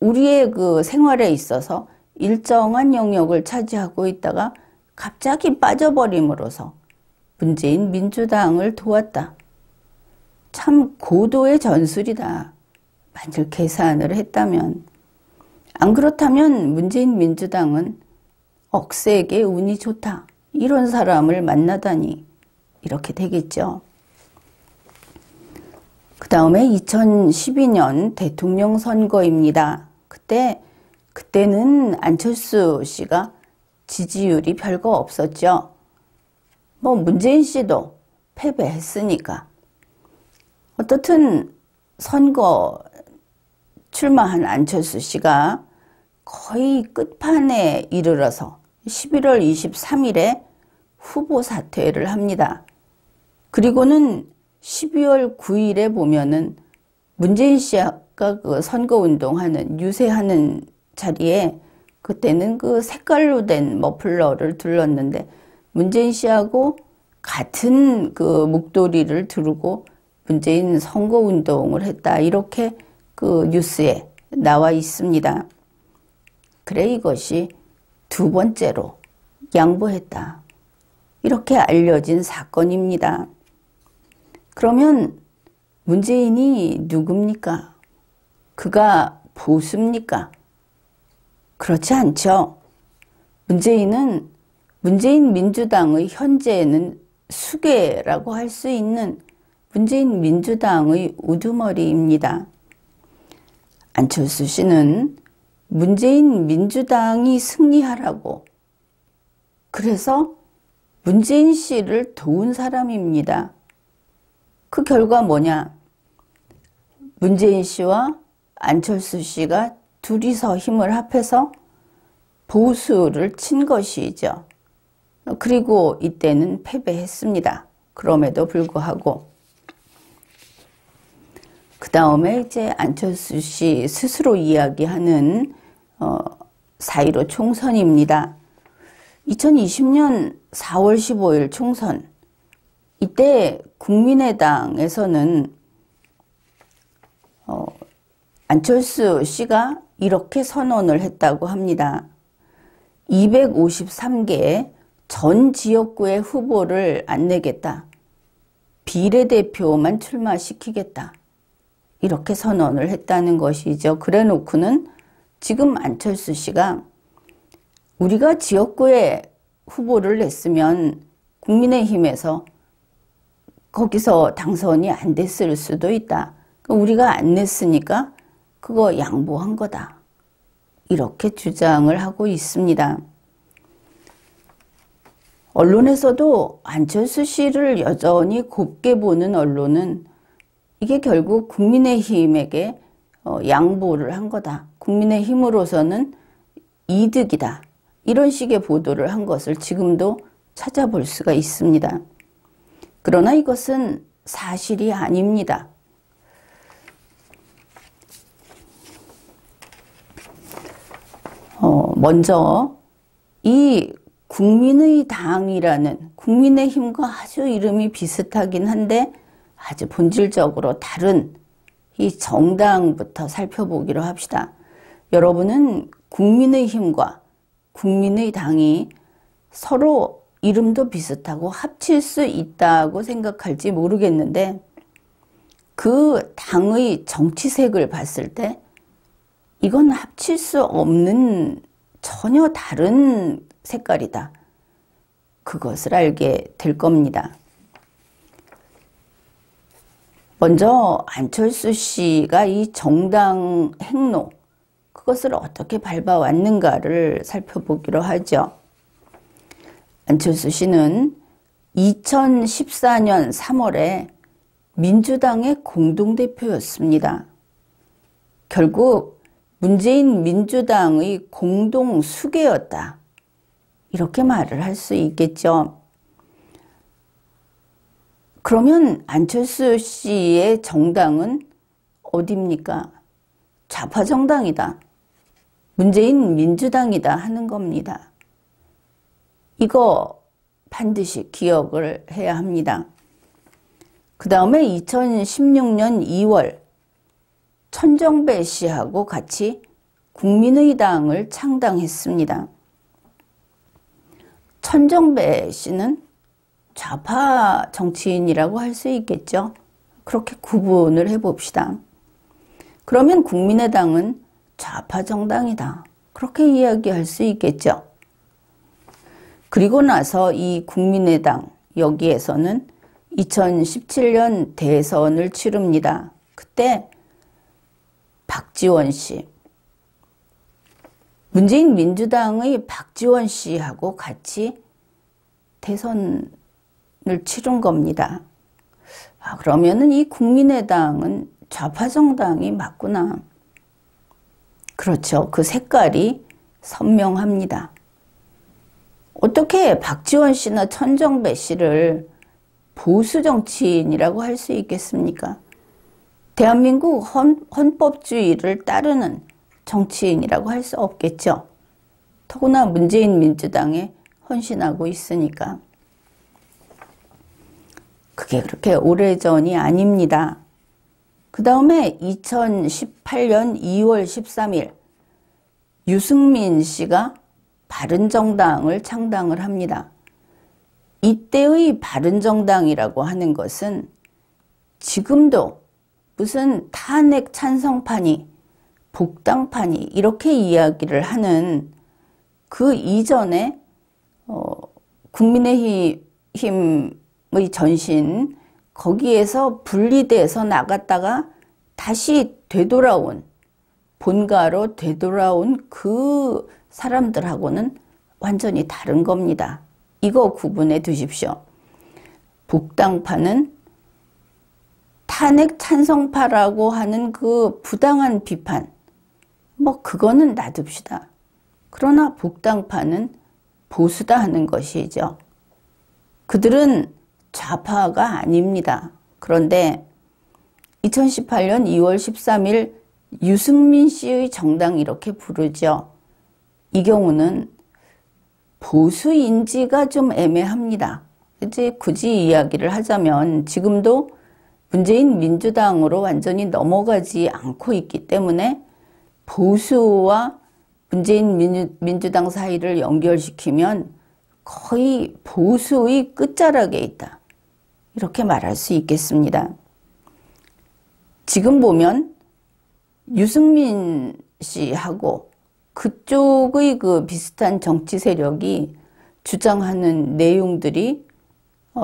우리의 그 생활에 있어서 일정한 영역을 차지하고 있다가 갑자기 빠져버림으로써 문재인 민주당을 도왔다. 참 고도의 전술이다. 만일 계산을 했다면. 안 그렇다면 문재인 민주당은 억세게 운이 좋다. 이런 사람을 만나다니 이렇게 되겠죠. 그 다음에 2012년 대통령 선거입니다. 그때는 안철수 씨가 지지율이 별거 없었죠. 뭐 문재인 씨도 패배했으니까. 어떻든 선거 출마한 안철수 씨가 거의 끝판에 이르러서 11월 23일에 후보 사퇴를 합니다. 그리고는 12월 9일에 보면은 문재인 씨가 그 선거운동하는, 유세하는 자리에 그때는 그 색깔로 된 머플러를 둘렀는데 문재인 씨하고 같은 그 목도리를 두르고 문재인 선거운동을 했다. 이렇게 그 뉴스에 나와 있습니다. 그래 이것이 두 번째로 양보했다. 이렇게 알려진 사건입니다. 그러면 문재인이 누굽니까? 그가 보수입니까? 그렇지 않죠. 문재인은 문재인 민주당의 현재는 수괴라고 할 수 있는 문재인 민주당의 우두머리입니다. 안철수 씨는 문재인 민주당이 승리하라고 그래서 문재인 씨를 도운 사람입니다. 그 결과 뭐냐? 문재인 씨와 안철수 씨가 둘이서 힘을 합해서 보수를 친 것이죠. 그리고 이때는 패배했습니다. 그럼에도 불구하고. 그 다음에 이제 안철수 씨 스스로 이야기하는 4.15 총선입니다. 2020년 4월 15일 총선. 이때 국민의당에서는 안철수 씨가 이렇게 선언을 했다고 합니다. 253개 전 지역구의 후보를 안 내겠다. 비례대표만 출마시키겠다. 이렇게 선언을 했다는 것이죠. 그래 놓고는 지금 안철수 씨가 우리가 지역구에 후보를 냈으면 국민의힘에서 거기서 당선이 안 됐을 수도 있다. 우리가 안 냈으니까 그거 양보한 거다. 이렇게 주장을 하고 있습니다. 언론에서도 안철수 씨를 여전히 곱게 보는 언론은 이게 결국 국민의힘에게 양보를 한 거다. 국민의힘으로서는 이득이다. 이런 식의 보도를 한 것을 지금도 찾아볼 수가 있습니다. 그러나 이것은 사실이 아닙니다. 먼저 이 국민의당이라는 국민의힘과 아주 이름이 비슷하긴 한데 아주 본질적으로 다른 이 정당부터 살펴보기로 합시다. 여러분은 국민의힘과 국민의당이 서로 이름도 비슷하고 합칠 수 있다고 생각할지 모르겠는데 그 당의 정치색을 봤을 때 이건 합칠 수 없는 전혀 다른 색깔이다. 그것을 알게 될 겁니다. 먼저 안철수 씨가 이 정당 행로, 그것을 어떻게 밟아왔는가를 살펴보기로 하죠. 안철수 씨는 2014년 3월에 민주당의 공동대표였습니다. 결국 문재인 민주당의 공동수계였다. 이렇게 말을 할 수 있겠죠. 그러면 안철수 씨의 정당은 어디입니까? 좌파 정당이다. 문재인 민주당이다 하는 겁니다. 이거 반드시 기억을 해야 합니다. 그 다음에 2016년 2월 천정배 씨하고 같이 국민의당을 창당했습니다. 천정배 씨는 좌파 정치인이라고 할 수 있겠죠. 그렇게 구분을 해봅시다. 그러면 국민의당은 좌파 정당이다. 그렇게 이야기할 수 있겠죠. 그리고 나서 이 국민의당 여기에서는 2017년 대선을 치릅니다. 그때 박지원 씨, 문재인 민주당의 박지원 씨하고 같이 대선을 치른 겁니다. 그러면은 이 국민의당은 좌파 정당이 맞구나. 그렇죠. 그 색깔이 선명합니다. 어떻게 박지원 씨나 천정배 씨를 보수 정치인이라고 할 수 있겠습니까? 대한민국 헌법주의를 따르는 정치인이라고 할 수 없겠죠. 더구나 문재인 민주당에 헌신하고 있으니까. 그게 그렇게 오래전이 아닙니다. 그 다음에 2018년 2월 13일 유승민 씨가 바른정당을 창당을 합니다. 이때의 바른정당이라고 하는 것은 지금도 무슨 탄핵 찬성파니 복당파니 이렇게 이야기를 하는 그 이전에 국민의힘의 전신 거기에서 분리돼서 나갔다가 다시 되돌아온 본가로 되돌아온 그 사람들하고는 완전히 다른 겁니다. 이거 구분해 두십시오. 복당파는 탄핵 찬성파라고 하는 그 부당한 비판, 그거는 놔둡시다. 그러나 복당파는 보수다 하는 것이죠. 그들은 좌파가 아닙니다. 그런데 2018년 2월 13일 유승민 씨의 정당 이렇게 부르죠. 이 경우는 보수 인지가 좀 애매합니다. 이제 굳이 이야기를 하자면 지금도 문재인 민주당으로 완전히 넘어가지 않고 있기 때문에 보수와 문재인 민주당 사이를 연결시키면 거의 보수의 끝자락에 있다. 이렇게 말할 수 있겠습니다. 지금 보면 유승민 씨하고 그쪽의 그 비슷한 정치 세력이 주장하는 내용들이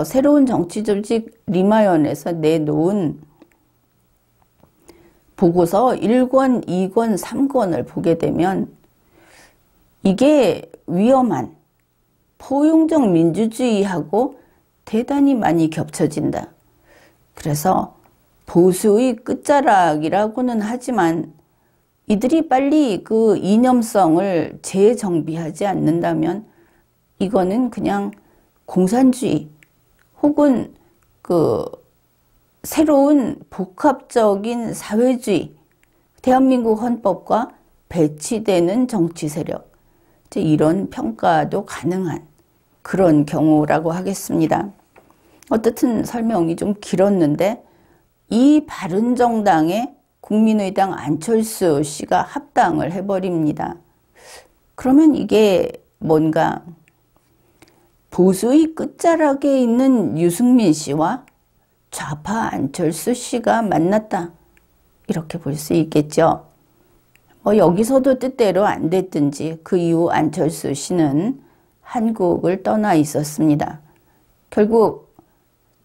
새로운 정치조직 리마연에서 내놓은 보고서 1권, 2권, 3권을 보게 되면 이게 위험한 포용적 민주주의하고 대단히 많이 겹쳐진다. 그래서 보수의 끝자락이라고는 하지만 이들이 빨리 그 이념성을 재정비하지 않는다면 이거는 그냥 공산주의 혹은 그 새로운 복합적인 사회주의, 대한민국 헌법과 배치되는 정치 세력, 이런 평가도 가능한 그런 경우라고 하겠습니다. 어떻든 설명이 좀 길었는데 이 바른정당에 국민의당 안철수 씨가 합당을 해버립니다. 그러면 이게 뭔가 보수의 끝자락에 있는 유승민 씨와 좌파 안철수 씨가 만났다. 이렇게 볼 수 있겠죠. 여기서도 뜻대로 안 됐든지 그 이후 안철수 씨는 한국을 떠나 있었습니다. 결국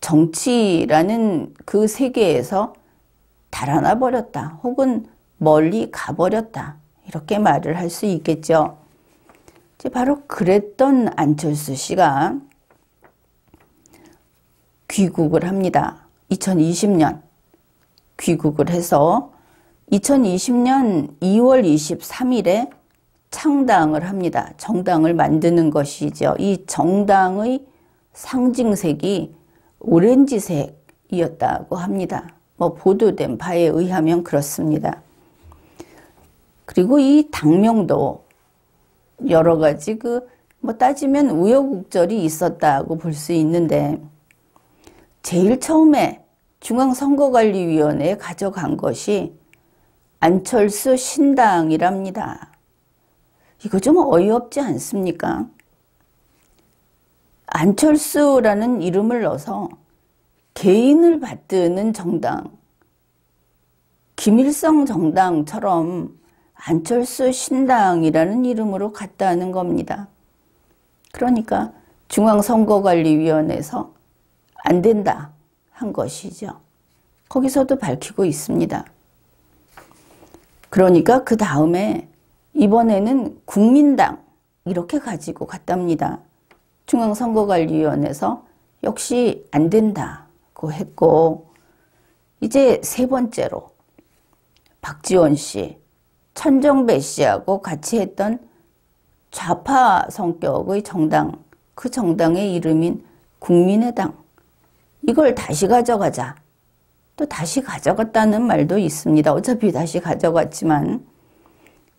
정치라는 그 세계에서 달아나 버렸다. 혹은 멀리 가버렸다. 이렇게 말을 할 수 있겠죠. 이제 바로 그랬던 안철수 씨가 귀국을 합니다. 2020년 귀국을 해서 2020년 2월 23일에 창당을 합니다. 정당을 만드는 것이죠. 이 정당의 상징색이 오렌지색이었다고 합니다. 보도된 바에 의하면 그렇습니다. 그리고 이 당명도 여러 가지 따지면 우여곡절이 있었다고 볼 수 있는데, 제일 처음에 중앙선거관리위원회에 가져간 것이 안철수 신당이랍니다. 이거 좀 어이없지 않습니까? 안철수라는 이름을 넣어서 개인을 받드는 정당, 김일성 정당처럼 안철수 신당이라는 이름으로 갔다는 겁니다. 그러니까 중앙선거관리위원회에서 안 된다 한 것이죠. 거기서도 밝히고 있습니다. 그러니까 그 다음에 이번에는 국민당 이렇게 가지고 갔답니다. 중앙선거관리위원회에서 역시 안 된다고 했고, 이제 세 번째로 박지원 씨, 천정배 씨하고 같이 했던 좌파 성격의 정당, 그 정당의 이름인 국민의당, 이걸 다시 가져가자. 또 다시 가져갔다는 말도 있습니다. 어차피 다시 가져갔지만.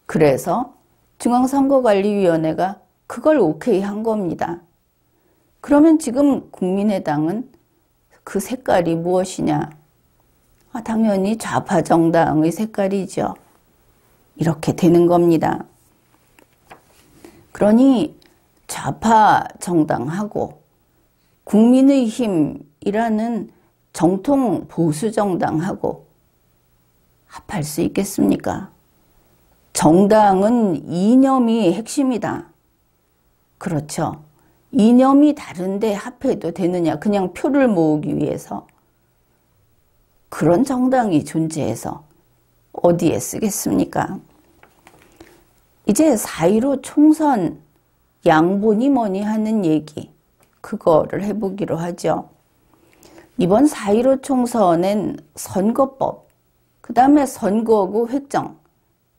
그래서 중앙선거관리위원회가 그걸 오케이 한 겁니다. 그러면 지금 국민의당은 그 색깔이 무엇이냐? 당연히 좌파 정당의 색깔이죠. 이렇게 되는 겁니다. 그러니 좌파 정당하고 국민의힘이라는 정통 보수 정당하고 합할 수 있겠습니까? 정당은 이념이 핵심이다. 그렇죠. 이념이 다른데 합해도 되느냐? 그냥 표를 모으기 위해서. 그런 정당이 존재해서 어디에 쓰겠습니까? 이제 4.15 총선 양보니 뭐니 하는 얘기, 그거를 해보기로 하죠. 이번 4.15 총선엔 선거법, 그 다음에 선거구 획정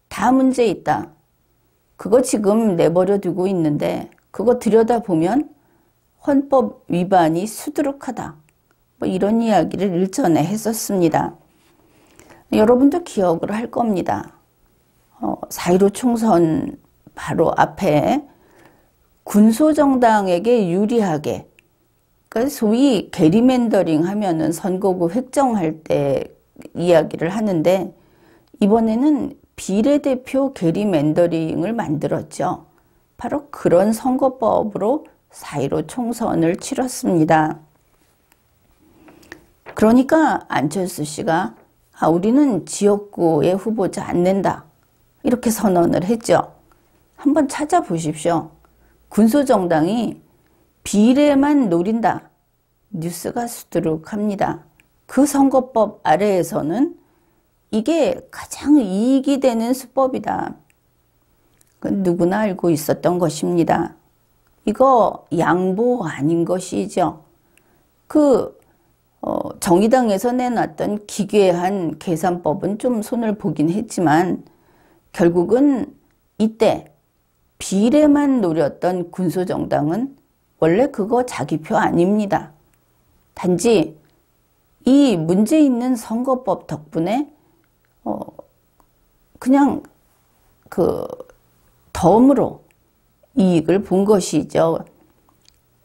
다 문제 있다. 그거 지금 내버려 두고 있는데 그거 들여다보면 헌법 위반이 수두룩하다. 이런 이야기를 일전에 했었습니다. 여러분도 기억을 할 겁니다. 4.15 총선 바로 앞에 군소정당에게 유리하게, 그러니까 소위 게리맨더링 하면은 선거구 획정할 때 이야기를 하는데, 이번에는 비례대표 게리맨더링을 만들었죠. 바로 그런 선거법으로 4.15 총선을 치렀습니다. 그러니까 안철수 씨가 우리는 지역구의 후보자 안 낸다, 이렇게 선언을 했죠. 한번 찾아보십시오. 군소정당이 비례만 노린다. 뉴스가 수두룩합니다. 그 선거법 아래에서는 이게 가장 이익이 되는 수법이다. 누구나 알고 있었던 것입니다. 이거 양보 아닌 것이죠. 정의당에서 내놨던 기괴한 계산법은 좀 손을 보긴 했지만 결국은 이때 비례만 노렸던 군소정당은 원래 그거 자기 표 아닙니다. 단지 이 문제 있는 선거법 덕분에 그냥 덤으로 이익을 본 것이죠.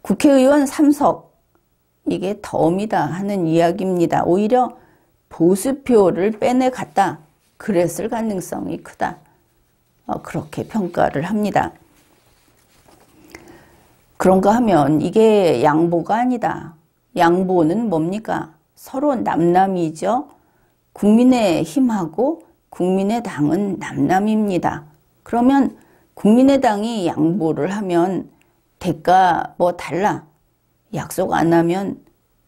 국회의원 3석, 이게 덤이다 하는 이야기입니다. 오히려 보수표를 빼내갔다. 그랬을 가능성이 크다. 그렇게 평가를 합니다. 그런가 하면 이게 양보가 아니다. 양보는 뭡니까? 서로 남남이죠. 국민의힘하고 국민의당은 남남입니다. 그러면 국민의당이 양보를 하면 대가 달라. 약속 안 하면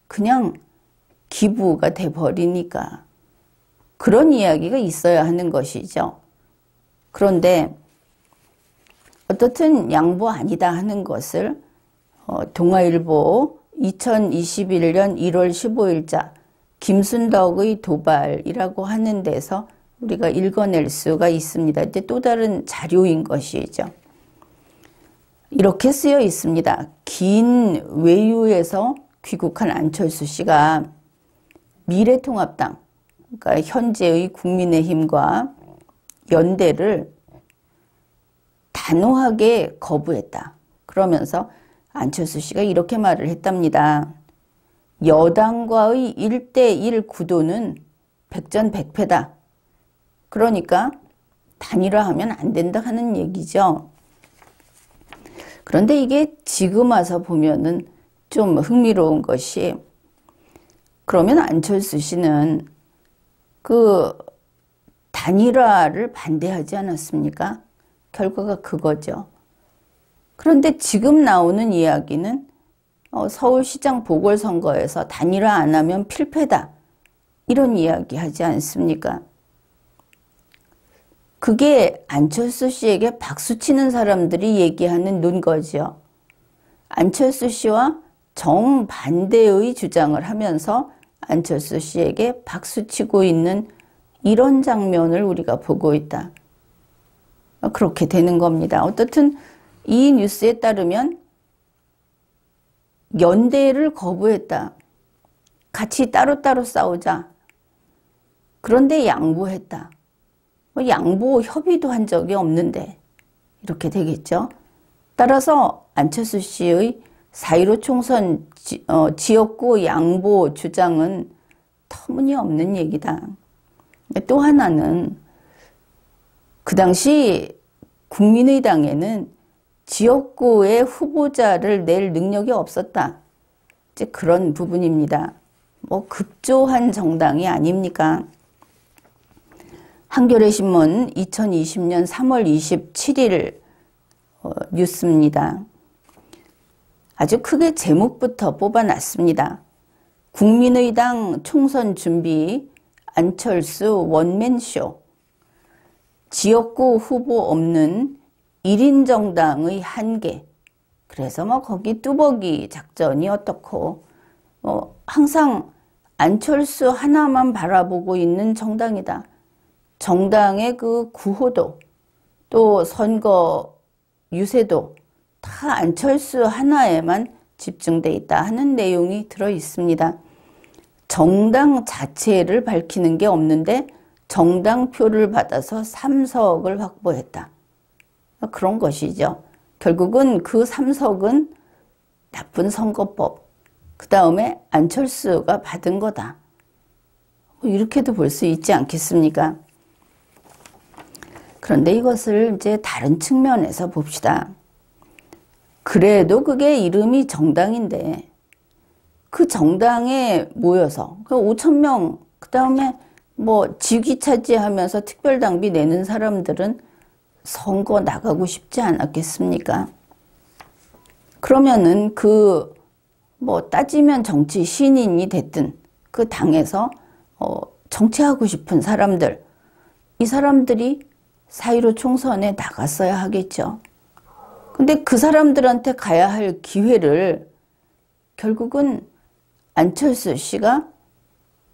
그냥 기부가 돼버리니까 그런 이야기가 있어야 하는 것이죠. 그런데 어떻든 양보 아니다 하는 것을 동아일보 2021년 1월 15일자 김순덕의 도발이라고 하는 데서 우리가 읽어낼 수가 있습니다. 이제 또 다른 자료인 것이죠. 이렇게 쓰여 있습니다. 긴 외유에서 귀국한 안철수 씨가 미래통합당, 그러니까 현재의 국민의힘과 연대를 단호하게 거부했다. 그러면서 안철수 씨가 이렇게 말을 했답니다. 여당과의 1대1 구도는 백전백패다. 그러니까 단일화하면 안 된다 하는 얘기죠. 그런데 이게 지금 와서 보면은 좀 흥미로운 것이, 그러면 안철수 씨는 그 단일화를 반대하지 않았습니까? 결과가 그거죠. 그런데 지금 나오는 이야기는 서울시장 보궐선거에서 단일화 안 하면 필패다. 이런 이야기 하지 않습니까? 그게 안철수 씨에게 박수치는 사람들이 얘기하는 논거죠. 안철수 씨와 정반대의 주장을 하면서 안철수 씨에게 박수치고 있는 이런 장면을 우리가 보고 있다. 그렇게 되는 겁니다. 어떻든 이 뉴스에 따르면 연대를 거부했다. 같이 따로따로 싸우자. 그런데 양보했다. 양보 협의도 한 적이 없는데 이렇게 되겠죠. 따라서 안철수 씨의 4.15 총선 지역구 양보 주장은 터무니없는 얘기다. 또 하나는 그 당시 국민의당에는 지역구의 후보자를 낼 능력이 없었다. 이제 그런 부분입니다. 급조한 정당이 아닙니까? 한겨레 신문 2020년 3월 27일 뉴스입니다. 아주 크게 제목부터 뽑아놨습니다. 국민의당 총선 준비 안철수 원맨쇼. 지역구 후보 없는 1인 정당의 한계. 그래서 거기 뚜벅이 작전이 어떻고 항상 안철수 하나만 바라보고 있는 정당이다. 정당의 그 구호도 또 선거 유세도 다 안철수 하나에만 집중돼 있다 하는 내용이 들어 있습니다. 정당 자체를 밝히는 게 없는데 정당표를 받아서 3석을 확보했다. 그런 것이죠. 결국은 그 3석은 나쁜 선거법, 그 다음에 안철수가 받은 거다. 이렇게도 볼 수 있지 않겠습니까? 그런데 이것을 이제 다른 측면에서 봅시다. 그래도 그게 이름이 정당인데 그 정당에 모여서 5,000명, 그 다음에 직위 차지하면서 특별당비 내는 사람들은 선거 나가고 싶지 않았겠습니까? 그러면은 따지면 정치 신인이 됐든 그 당에서 정치하고 싶은 사람들, 이 사람들이 4.15 총선에 나갔어야 하겠죠. 근데 그 사람들한테 가야 할 기회를 결국은 안철수 씨가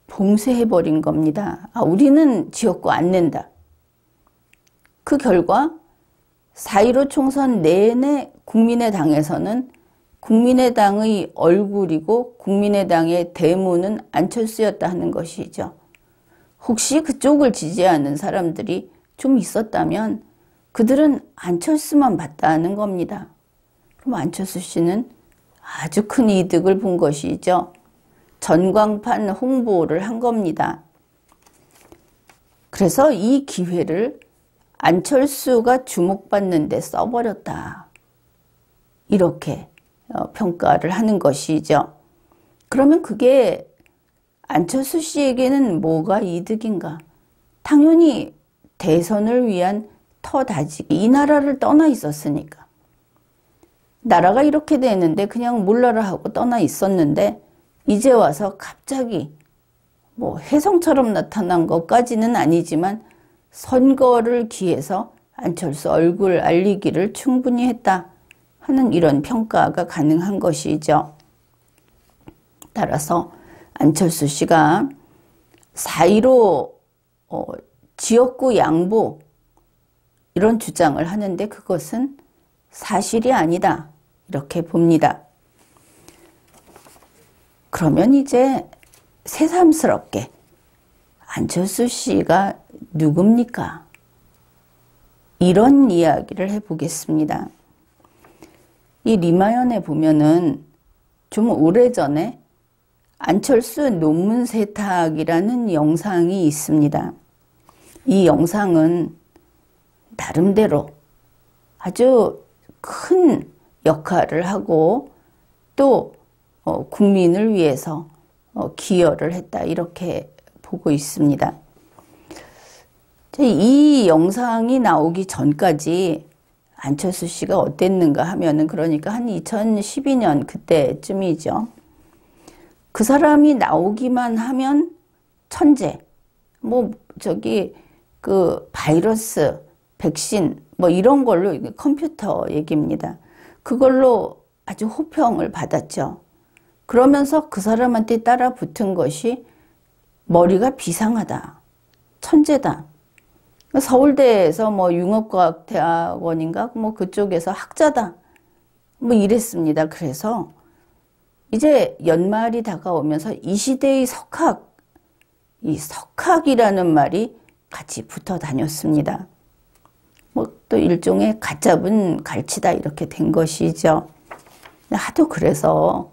봉쇄해버린 겁니다. 우리는 지역구 안 낸다. 그 결과 4.15 총선 내내 국민의당에서는 국민의당의 얼굴이고 국민의당의 대무는 안철수였다 하는 것이죠. 혹시 그쪽을 지지하는 사람들이 좀 있었다면 그들은 안철수만 봤다는 겁니다. 그럼 안철수 씨는 아주 큰 이득을 본 것이죠. 전광판 홍보를 한 겁니다. 그래서 이 기회를 안철수가 주목받는 데 써버렸다. 이렇게 평가를 하는 것이죠. 그러면 그게 안철수 씨에게는 뭐가 이득인가? 당연히 대선을 위한 터다지기, 이 나라를 떠나 있었으니까. 나라가 이렇게 되는데 그냥 몰라라 하고 떠나 있었는데 이제 와서 갑자기 혜성처럼 나타난 것까지는 아니지만 선거를 기해서 안철수 얼굴 알리기를 충분히 했다 하는 이런 평가가 가능한 것이죠. 따라서 안철수 씨가 4.15 지역구 양보 이런 주장을 하는데 그것은 사실이 아니다 이렇게 봅니다. 그러면 이제 새삼스럽게 안철수 씨가 누굽니까? 이런 이야기를 해보겠습니다. 이 리마연에 보면은 좀 오래전에 안철수 논문 세탁이라는 영상이 있습니다. 이 영상은 나름대로 아주 큰 역할을 하고 또 국민을 위해서 기여를 했다 이렇게 보고 있습니다. 이 영상이 나오기 전까지 안철수 씨가 어땠는가 하면은 그러니까 한 2012년 그때쯤이죠. 그 사람이 나오기만 하면 천재, 그 바이러스, 백신 이런 걸로 컴퓨터 얘기입니다. 그걸로 아주 호평을 받았죠. 그러면서 그 사람한테 따라 붙은 것이 머리가 비상하다, 천재다. 서울대에서 융합과학대학원인가 그쪽에서 학자다 이랬습니다. 그래서 이제 연말이 다가오면서 이 시대의 석학, 이 석학이라는 말이 같이 붙어 다녔습니다. 또 일종의 갓 잡은 갈치다 이렇게 된 것이죠. 하도 그래서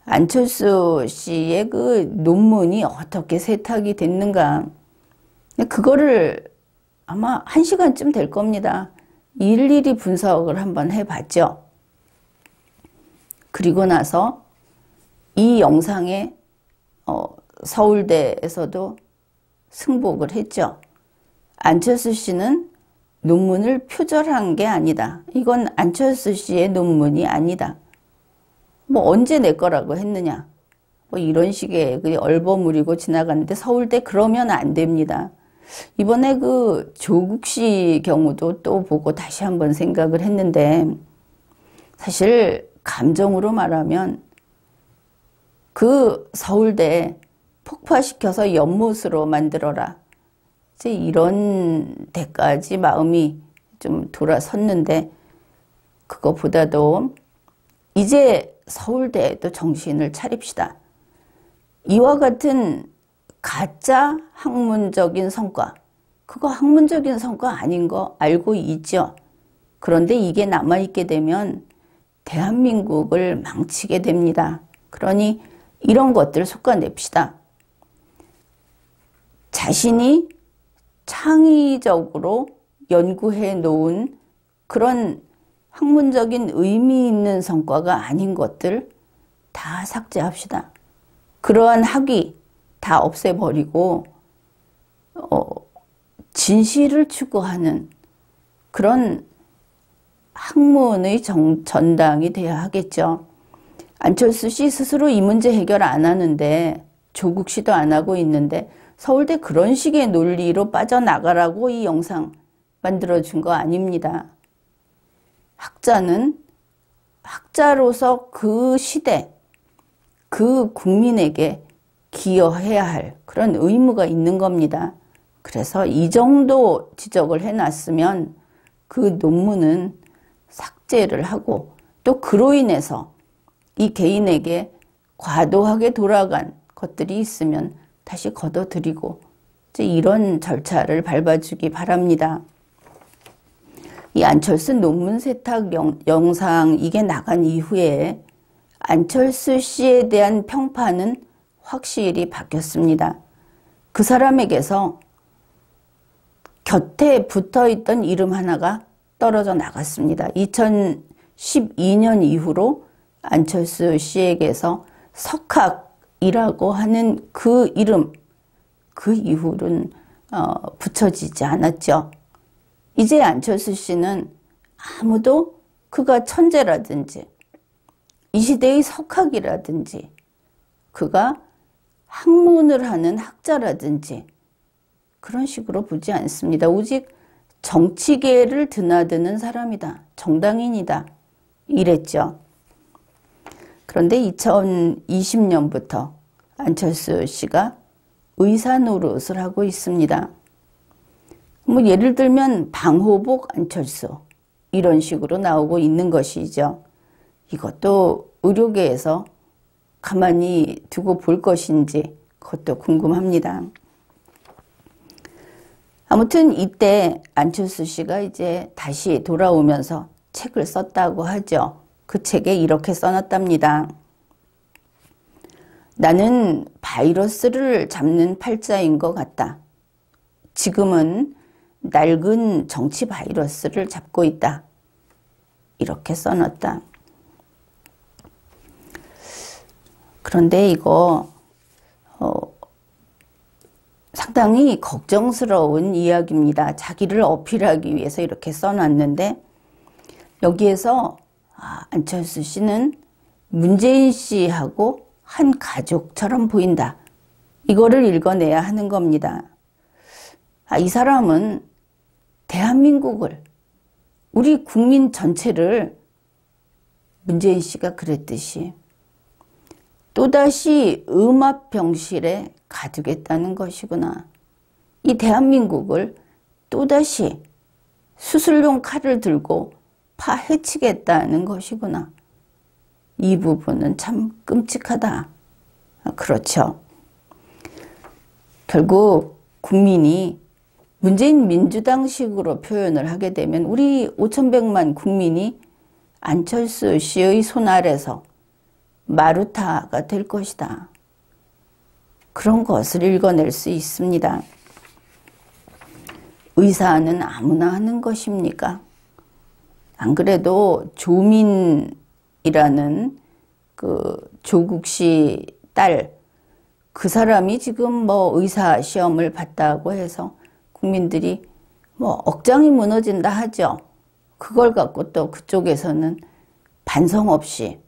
안철수 씨의 그 논문이 어떻게 세탁이 됐는가 그거를 아마 1시간쯤 될 겁니다. 일일이 분석을 한번 해봤죠. 그리고 나서 이 영상에 서울대에서도 승복을 했죠. 안철수 씨는 논문을 표절한 게 아니다. 이건 안철수 씨의 논문이 아니다. 언제 내 거라고 했느냐. 이런 식의 얼버무리고 지나갔는데 서울대 그러면 안 됩니다. 이번에 그 조국 씨 경우도 또 보고 다시 한번 생각을 했는데 사실 감정으로 말하면 그 서울대 폭파시켜서 연못으로 만들어라. 이제 이런 데까지 마음이 좀 돌아섰는데 그거보다도 이제 서울대에도 정신을 차립시다. 이와 같은 가짜 학문적인 성과, 그거 학문적인 성과 아닌 거 알고 있죠. 그런데 이게 남아있게 되면 대한민국을 망치게 됩니다. 그러니 이런 것들을 솎아냅시다. 자신이 창의적으로 연구해 놓은 그런 학문적인 의미 있는 성과가 아닌 것들 다 삭제합시다. 그러한 학위 다 없애버리고 진실을 추구하는 그런 학문의 전당이 돼야 하겠죠. 안철수 씨 스스로 이 문제 해결 안 하는데 조국 씨도 안 하고 있는데 서울대 그런 식의 논리로 빠져나가라고 이 영상 만들어준 거 아닙니다. 학자는 학자로서 그 시대, 그 국민에게 기여해야 할 그런 의무가 있는 겁니다. 그래서 이 정도 지적을 해놨으면 그 논문은 삭제를 하고 또 그로 인해서 이 개인에게 과도하게 돌아간 것들이 있으면 다시 걷어들이고 이제 이런 절차를 밟아주기 바랍니다. 이 안철수 논문 세탁 영상 이게 나간 이후에 안철수 씨에 대한 평판은 확실히 바뀌었습니다. 그 사람에게서 곁에 붙어있던 이름 하나가 떨어져 나갔습니다. 2012년 이후로 안철수 씨에게서 석학이라고 하는 그 이름, 그 이후로는 붙여지지 않았죠. 이제 안철수 씨는 아무도 그가 천재라든지 이 시대의 석학이라든지 그가 학문을 하는 학자라든지 그런 식으로 보지 않습니다. 오직 정치계를 드나드는 사람이다. 정당인이다. 이랬죠. 그런데 2020년부터 안철수 씨가 의사 노릇을 하고 있습니다. 뭐 예를 들면 방호복 안철수 이런 식으로 나오고 있는 것이죠. 이것도 의료계에서 가만히 두고 볼 것인지 그것도 궁금합니다. 아무튼 이때 안철수 씨가 이제 다시 돌아오면서 책을 썼다고 하죠. 그 책에 이렇게 써놨답니다. 나는 바이러스를 잡는 팔자인 것 같다. 지금은 낡은 정치 바이러스를 잡고 있다. 이렇게 써놨다. 그런데 이거 상당히 걱정스러운 이야기입니다. 자기를 어필하기 위해서 이렇게 써놨는데 여기에서 안철수 씨는 문재인 씨하고 한 가족처럼 보인다. 이거를 읽어내야 하는 겁니다. 이 사람은 대한민국을, 우리 국민 전체를 문재인 씨가 그랬듯이 또다시 음압병실에 가두겠다는 것이구나. 이 대한민국을 또다시 수술용 칼을 들고 파헤치겠다는 것이구나. 이 부분은 참 끔찍하다. 그렇죠. 결국 국민이 문재인 민주당식으로 표현을 하게 되면 우리 5,100만 국민이 안철수 씨의 손 아래서 마루타가 될 것이다. 그런 것을 읽어낼 수 있습니다. 의사는 아무나 하는 것입니까? 안 그래도 조민이라는 그 조국 씨 딸, 그 사람이 지금 뭐 의사 시험을 봤다고 해서 국민들이 뭐 억장이 무너진다 하죠. 그걸 갖고 또 그쪽에서는 반성 없이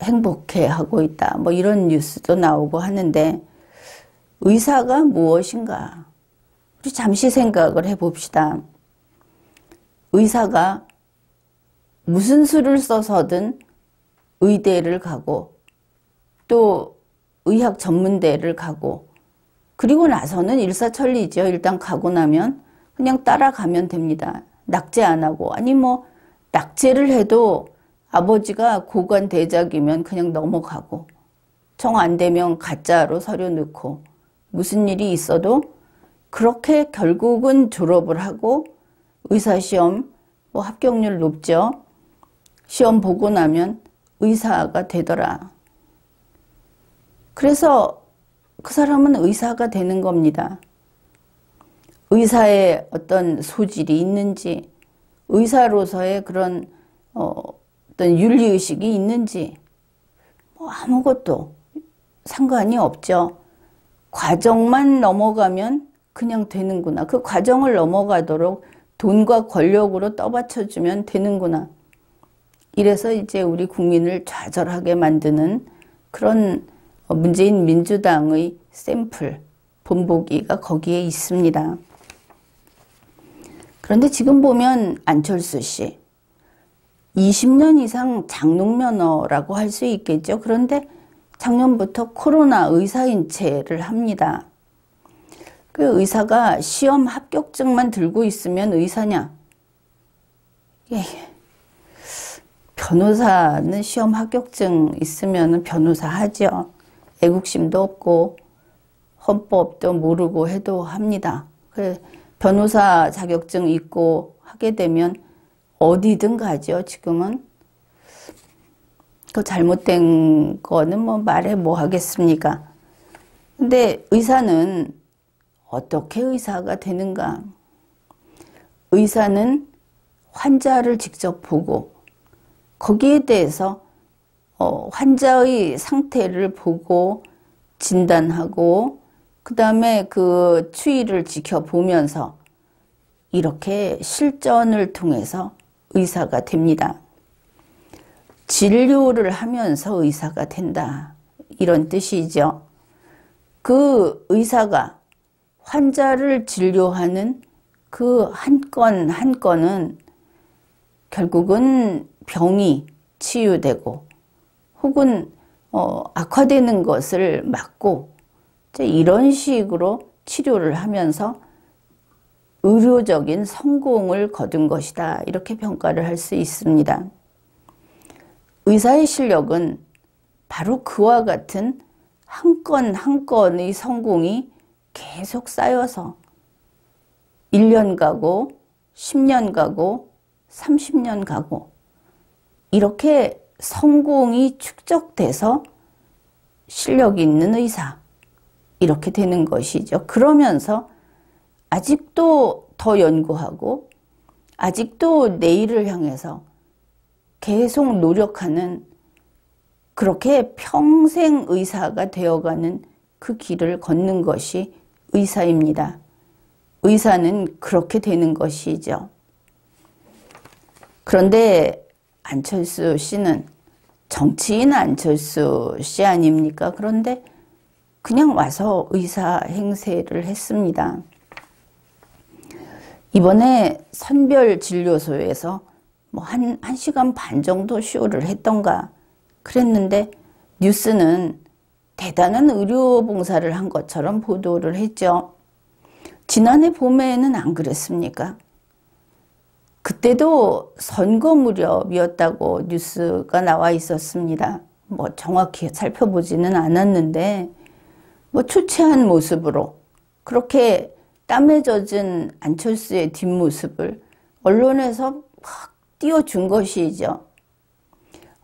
행복해하고 있다. 뭐 이런 뉴스도 나오고 하는데 의사가 무엇인가? 우리 잠시 생각을 해봅시다. 의사가 무슨 수를 써서든 의대를 가고 또 의학 전문대를 가고 그리고 나서는 일사천리죠. 일단 가고 나면 그냥 따라가면 됩니다. 낙제 안 하고. 아니 뭐 낙제를 해도 아버지가 고관대작이면 그냥 넘어가고 정 안 되면 가짜로 서류 넣고 무슨 일이 있어도 그렇게 결국은 졸업을 하고 의사시험 뭐 합격률 높죠. 시험 보고 나면 의사가 되더라. 그래서 그 사람은 의사가 되는 겁니다. 의사의 어떤 소질이 있는지, 의사로서의 그런 어떤 윤리의식이 있는지 뭐 아무것도 상관이 없죠. 과정만 넘어가면 그냥 되는구나. 그 과정을 넘어가도록 돈과 권력으로 떠받쳐주면 되는구나. 이래서 이제 우리 국민을 좌절하게 만드는 그런 문재인 민주당의 샘플, 본보기가 거기에 있습니다. 그런데 지금 보면 안철수 씨 20년 이상 장롱면허라고 할 수 있겠죠. 그런데 작년부터 코로나 의사인체를 합니다. 그 의사가 시험 합격증만 들고 있으면 의사냐? 예. 변호사는 시험 합격증 있으면 변호사 하죠. 애국심도 없고 헌법도 모르고 해도 합니다. 그 변호사 자격증 있고 하게 되면 어디든 가죠. 지금은 그 잘못된 거는 뭐 말해 뭐 하겠습니까? 근데 의사는 어떻게 의사가 되는가? 의사는 환자를 직접 보고 거기에 대해서 환자의 상태를 보고 진단하고 그 다음에 그 추이를 지켜보면서 이렇게 실전을 통해서 의사가 됩니다. 진료를 하면서 의사가 된다. 이런 뜻이죠. 그 의사가 환자를 진료하는 그 한 건 한 건은 결국은 병이 치유되고 혹은 악화되는 것을 막고 이런 식으로 치료를 하면서 의료적인 성공을 거둔 것이다. 이렇게 평가를 할 수 있습니다. 의사의 실력은 바로 그와 같은 한 건 한 건의 성공이 계속 쌓여서 1년 가고 10년 가고 30년 가고 이렇게 성공이 축적돼서 실력 있는 의사 이렇게 되는 것이죠. 그러면서 아직도 더 연구하고 아직도 내일을 향해서 계속 노력하는 그렇게 평생 의사가 되어가는 그 길을 걷는 것이 의사입니다. 의사는 그렇게 되는 것이죠. 그런데 안철수 씨는 정치인 안철수 씨 아닙니까? 그런데 그냥 와서 의사 행세를 했습니다. 이번에 선별진료소에서 한 시간 반 정도 쇼를 했던가 그랬는데 뉴스는 대단한 의료봉사를 한 것처럼 보도를 했죠. 지난해 봄에는 안 그랬습니까? 그때도 선거 무렵이었다고 뉴스가 나와 있었습니다. 정확히 살펴보지는 않았는데 초췌한 모습으로 그렇게 땀에 젖은 안철수의 뒷모습을 언론에서 막 띄워준 것이죠.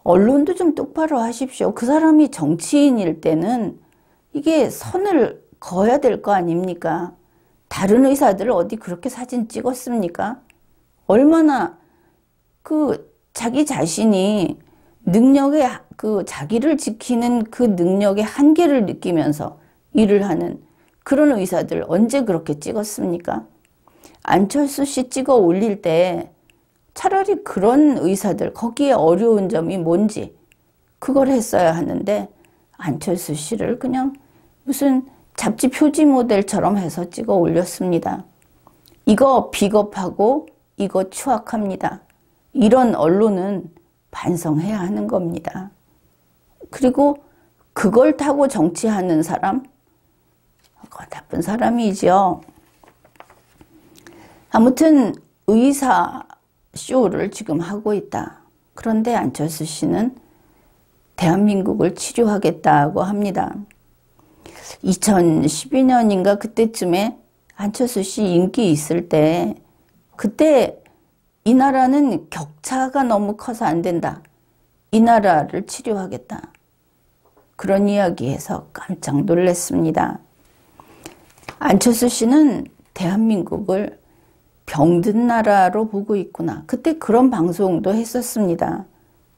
언론도 좀 똑바로 하십시오. 그 사람이 정치인일 때는 이게 선을 그어야 될 거 아닙니까? 다른 의사들 어디 그렇게 사진 찍었습니까? 얼마나 자기 자신이 능력의 자기를 지키는 그 능력의 한계를 느끼면서 일을 하는 그런 의사들 언제 그렇게 찍었습니까? 안철수 씨 찍어 올릴 때 차라리 그런 의사들 거기에 어려운 점이 뭔지 그걸 했어야 하는데 안철수 씨를 그냥 무슨 잡지 표지 모델처럼 해서 찍어 올렸습니다. 이거 비겁하고 이거 추악합니다. 이런 언론은 반성해야 하는 겁니다. 그리고 그걸 타고 정치하는 사람, 그거 나쁜 사람이죠. 아무튼 의사 쇼를 지금 하고 있다. 그런데 안철수 씨는 대한민국을 치료하겠다고 합니다. 2012년인가 그때쯤에 안철수 씨 인기 있을 때 그때 이 나라는 격차가 너무 커서 안 된다. 이 나라를 치료하겠다. 그런 이야기해서 깜짝 놀랐습니다. 안철수 씨는 대한민국을 병든 나라로 보고 있구나. 그때 그런 방송도 했었습니다.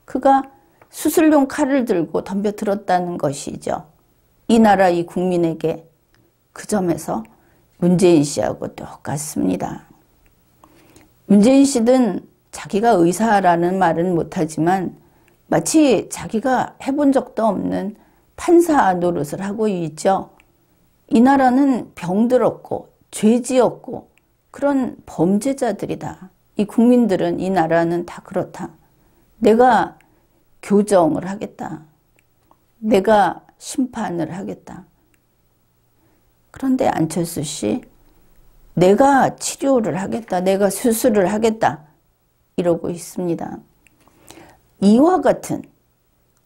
그가 수술용 칼을 들고 덤벼들었다는 것이죠. 이 나라 이 국민에게 그 점에서 문재인 씨하고 똑같습니다. 문재인 씨는 자기가 의사라는 말은 못하지만 마치 자기가 해본 적도 없는 판사 노릇을 하고 있죠. 이 나라는 병들었고 죄지었고 그런 범죄자들이다. 이 국민들은 이 나라는 다 그렇다. 내가 교정을 하겠다. 내가 심판을 하겠다. 그런데 안철수 씨, 내가 치료를 하겠다. 내가 수술을 하겠다. 이러고 있습니다. 이와 같은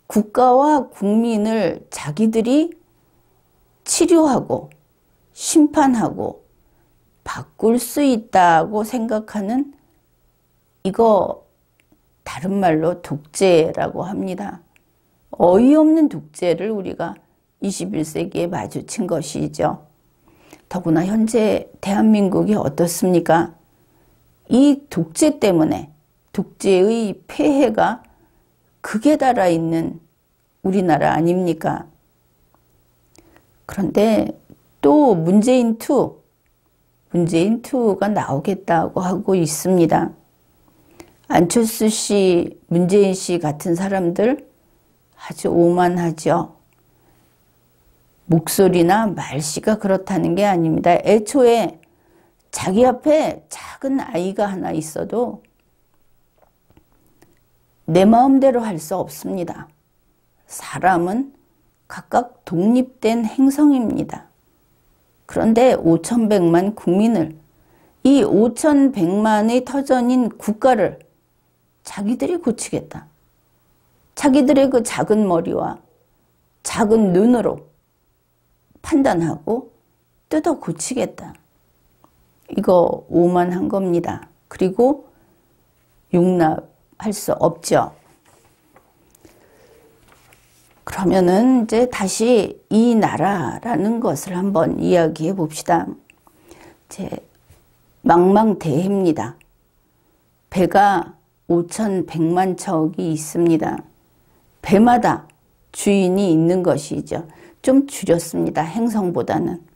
국가와 국민을 자기들이 치료하고 심판하고 바꿀 수 있다고 생각하는 이거 다른 말로 독재라고 합니다. 어이없는 독재를 우리가 21세기에 마주친 것이죠. 더구나 현재 대한민국이 어떻습니까? 이 독재 때문에 독재의 폐해가 극에 달아 있는 우리나라 아닙니까? 그런데 또 문재인2가 나오겠다고 하고 있습니다. 안철수 씨, 문재인 씨 같은 사람들 아주 오만하죠. 목소리나 말씨가 그렇다는 게 아닙니다. 애초에 자기 앞에 작은 아이가 하나 있어도 내 마음대로 할 수 없습니다. 사람은 각각 독립된 행성입니다. 그런데 5,100만 국민을, 이 5,100만의 터전인 국가를 자기들이 고치겠다. 자기들의 그 작은 머리와 작은 눈으로 판단하고 뜯어 고치겠다. 이거 오만한 겁니다. 그리고 용납할 수 없죠. 그러면은 이제 다시 이 나라라는 것을 한번 이야기해 봅시다. 이제 망망대해입니다. 배가 5,100만 척이 있습니다. 배마다 주인이 있는 것이죠. 좀 줄였습니다. 행성보다는.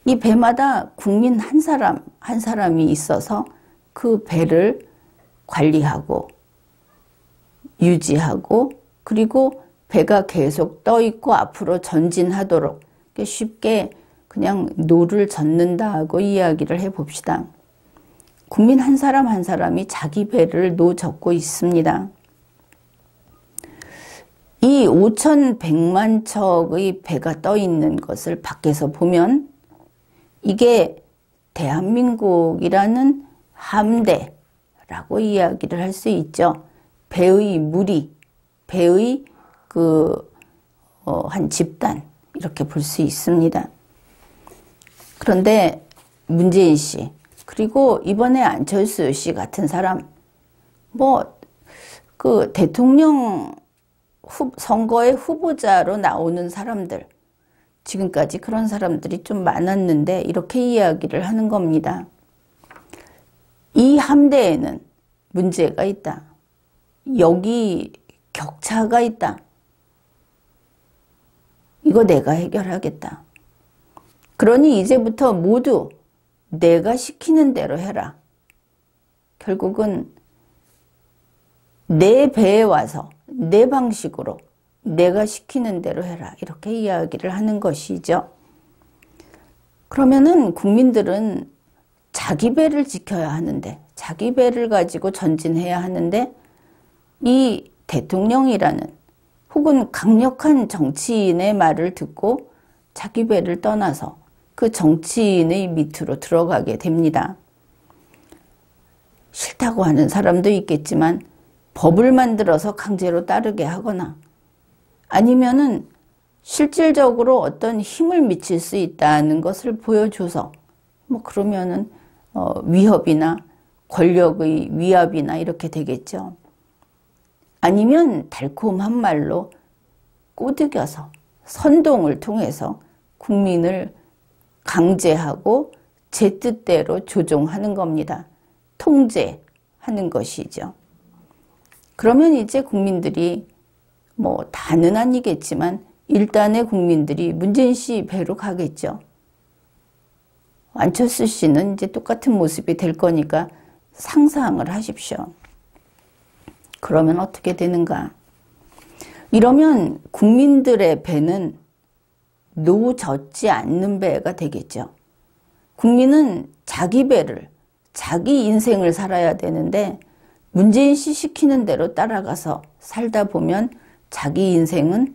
이 배마다 국민 한 사람 한 사람이 있어서 그 배를 관리하고 유지하고 그리고 배가 계속 떠 있고 앞으로 전진하도록 쉽게 그냥 노를 젓는다고 이야기를 해봅시다. 국민 한 사람 한 사람이 자기 배를 노 젓고 있습니다. 이 5,100만 척의 배가 떠 있는 것을 밖에서 보면 이게 대한민국이라는 함대라고 이야기를 할 수 있죠. 배의 무리, 배의 한 집단 이렇게 볼 수 있습니다. 그런데 문재인 씨 그리고 이번에 안철수 씨 같은 사람 대통령 선거의 후보자로 나오는 사람들 지금까지 그런 사람들이 좀 많았는데 이렇게 이야기를 하는 겁니다. 이 함대에는 문제가 있다. 여기 격차가 있다. 이거 내가 해결하겠다. 그러니 이제부터 모두 내가 시키는 대로 해라. 결국은 내 배에 와서 내 방식으로 내가 시키는 대로 해라. 이렇게 이야기를 하는 것이죠. 그러면은 국민들은 자기 배를 지켜야 하는데 자기 배를 가지고 전진해야 하는데 이 대통령이라는 혹은 강력한 정치인의 말을 듣고 자기 배를 떠나서 그 정치인의 밑으로 들어가게 됩니다. 싫다고 하는 사람도 있겠지만 법을 만들어서 강제로 따르게 하거나 아니면은 실질적으로 어떤 힘을 미칠 수 있다는 것을 보여줘서 그러면은 위협이나 권력의 위압이나 이렇게 되겠죠. 아니면 달콤한 말로 꼬드겨서 선동을 통해서 국민을 강제하고 제 뜻대로 조종하는 겁니다. 통제하는 것이죠. 그러면 이제 국민들이 다는 아니겠지만 일단의 국민들이 문재인 씨 배로 가겠죠. 안철수 씨는 이제 똑같은 모습이 될 거니까 상상을 하십시오. 그러면 어떻게 되는가? 이러면 국민들의 배는 노젓지 않는 배가 되겠죠. 국민은 자기 배를, 자기 인생을 살아야 되는데 문재인 씨 시키는 대로 따라가서 살다 보면 자기 인생은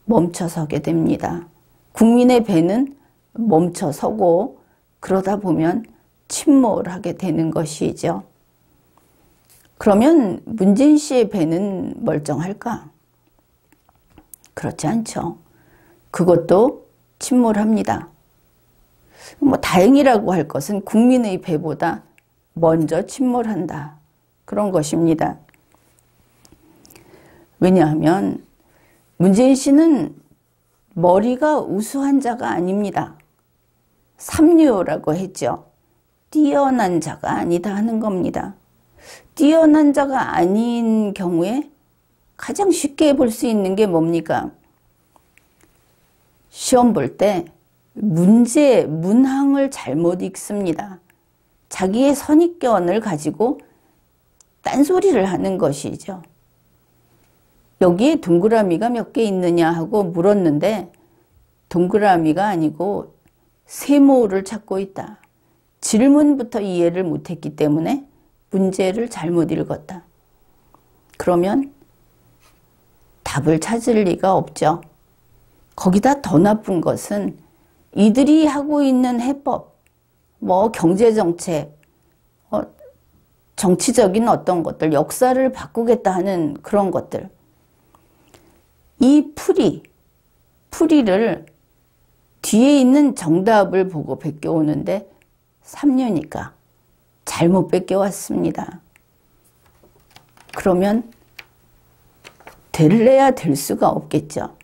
멈춰서게 됩니다. 국민의 배는 멈춰서고 그러다 보면 침몰하게 되는 것이죠. 그러면 문재인 씨의 배는 멀쩡할까? 그렇지 않죠. 그것도 침몰합니다. 다행이라고 할 것은 국민의 배보다 먼저 침몰한다. 그런 것입니다. 왜냐하면 문재인 씨는 머리가 우수한 자가 아닙니다. 삼류라고 했죠. 뛰어난 자가 아니다 하는 겁니다. 뛰어난 자가 아닌 경우에 가장 쉽게 볼 수 있는 게 뭡니까? 시험 볼 때 문항을 잘못 읽습니다. 자기의 선입견을 가지고 딴소리를 하는 것이죠. 여기에 동그라미가 몇 개 있느냐 하고 물었는데 동그라미가 아니고 세모를 찾고 있다. 질문부터 이해를 못했기 때문에 문제를 잘못 읽었다. 그러면 답을 찾을 리가 없죠. 거기다 더 나쁜 것은 이들이 하고 있는 해법, 경제정책, 정치적인 어떤 것들, 역사를 바꾸겠다 하는 그런 것들. 이 풀이를 뒤에 있는 정답을 보고 베껴오는데 3년이니까 잘못 베껴왔습니다. 그러면 될래야 될 수가 없겠죠.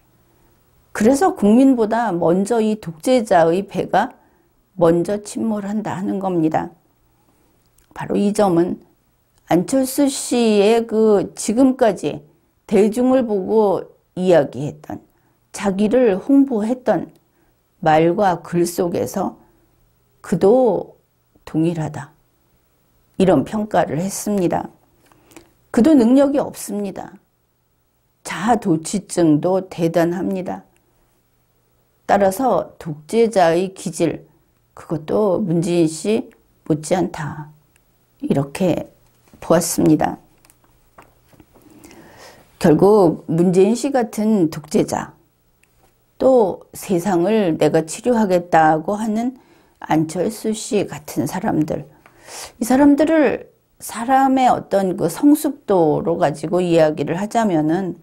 그래서 국민보다 먼저 이 독재자의 배가 먼저 침몰한다 하는 겁니다. 바로 이 점은 안철수 씨의 그 지금까지 대중을 보고 이야기했던, 자기를 홍보했던 말과 글 속에서 그도 동일하다. 이런 평가를 했습니다. 그도 능력이 없습니다. 자아도취증도 대단합니다. 따라서 독재자의 기질, 그것도 문재인 씨 못지않다. 이렇게 보았습니다. 결국 문재인 씨 같은 독재자, 또 세상을 내가 치료하겠다고 하는 안철수 씨 같은 사람들, 이 사람들을 사람의 어떤 그 성숙도로 가지고 이야기를 하자면은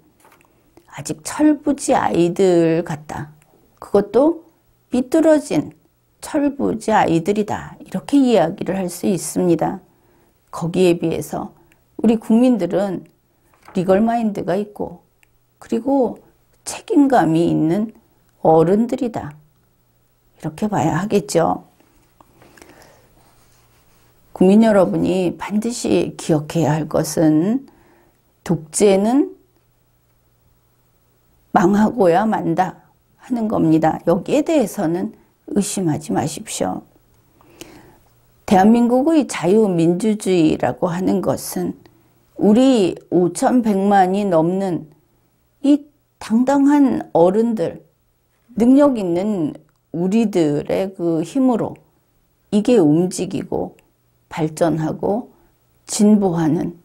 아직 철부지 아이들 같다. 그것도 삐뚤어진 철부지 아이들이다. 이렇게 이야기를 할 수 있습니다. 거기에 비해서 우리 국민들은 리걸 마인드가 있고, 그리고 책임감이 있는 어른들이다. 이렇게 봐야 하겠죠. 국민 여러분이 반드시 기억해야 할 것은 독재는 망하고야 만다 하는 겁니다. 여기에 대해서는 의심하지 마십시오. 대한민국의 자유민주주의라고 하는 것은 우리 5,100만이 넘는 이 당당한 어른들, 능력 있는 우리들의 그 힘으로 이게 움직이고 발전하고 진보하는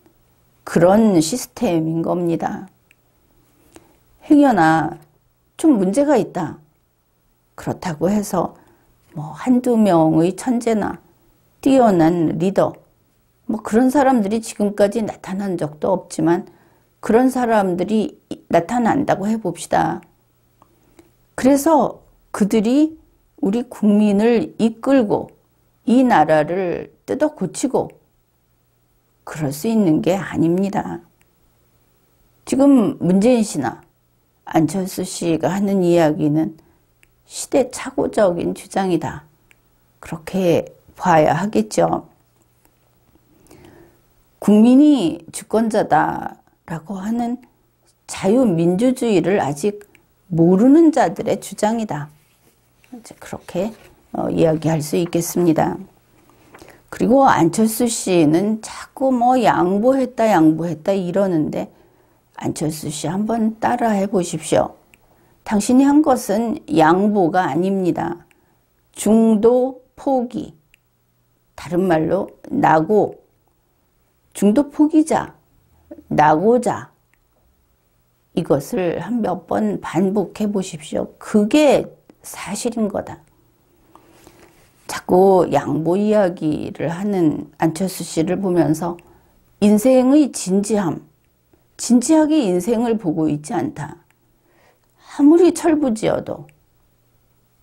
그런 시스템인 겁니다. 행여나 좀 문제가 있다. 그렇다고 해서 한두 명의 천재나 뛰어난 리더, 그런 사람들이 지금까지 나타난 적도 없지만 그런 사람들이 나타난다고 해봅시다. 그래서 그들이 우리 국민을 이끌고 이 나라를 뜯어 고치고 그럴 수 있는 게 아닙니다. 지금 문재인 씨나 안철수 씨가 하는 이야기는 시대착오적인 주장이다. 그렇게 봐야 하겠죠. 국민이 주권자다라고 하는 자유민주주의를 아직 모르는 자들의 주장이다. 그렇게 이야기할 수 있겠습니다. 그리고 안철수 씨는 자꾸 양보했다 이러는데 안철수 씨 한번 따라해 보십시오. 당신이 한 것은 양보가 아닙니다. 중도 포기, 다른 말로 나고, 중도 포기자, 나고자, 이것을 한 몇 번 반복해 보십시오. 그게 사실인 거다. 자꾸 양보 이야기를 하는 안철수 씨를 보면서 인생의 진지하게 인생을 보고 있지 않다. 아무리 철부지어도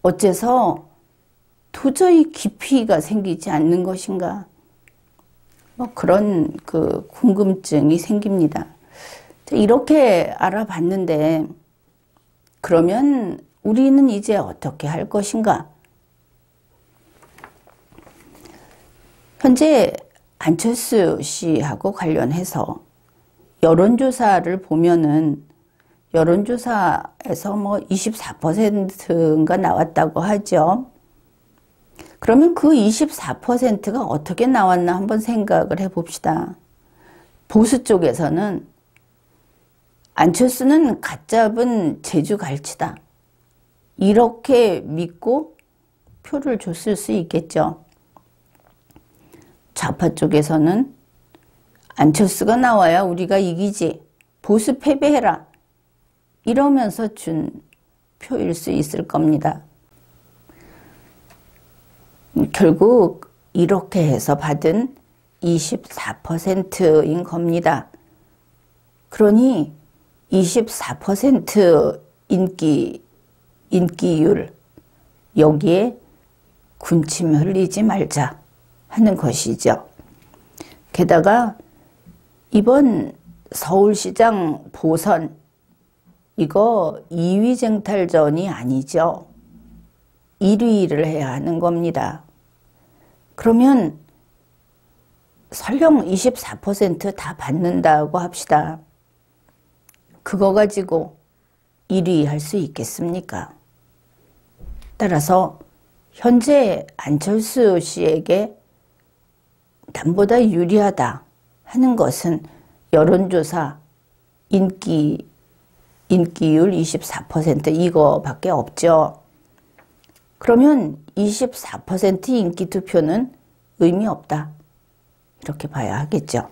어째서 도저히 깊이가 생기지 않는 것인가. 그런 그 궁금증이 생깁니다. 이렇게 알아봤는데 그러면 우리는 이제 어떻게 할 것인가? 현재 안철수 씨하고 관련해서 여론조사를 보면은 여론조사에서 24%인가 나왔다고 하죠. 그러면 그 24%가 어떻게 나왔나 한번 생각을 해봅시다. 보수 쪽에서는 안철수는 갓 잡은 제주갈치다. 이렇게 믿고 표를 줬을 수 있겠죠. 좌파 쪽에서는 안철수가 나와야 우리가 이기지, 보수 패배해라, 이러면서 준 표일 수 있을 겁니다. 결국 이렇게 해서 받은 24%인 겁니다. 그러니 24% 인기율, 여기에 군침 흘리지 말자 하는 것이죠. 게다가 이번 서울시장 보선, 이거 2위 쟁탈전이 아니죠. 1위를 해야 하는 겁니다. 그러면 설령 24% 받는다고 합시다. 그거 가지고 1위 할 수 있겠습니까? 따라서 현재 안철수 씨에게 남보다 유리하다 하는 것은 여론조사 인기율 24% 이거밖에 없죠. 그러면 24% 인기 투표는 의미 없다, 이렇게 봐야 하겠죠.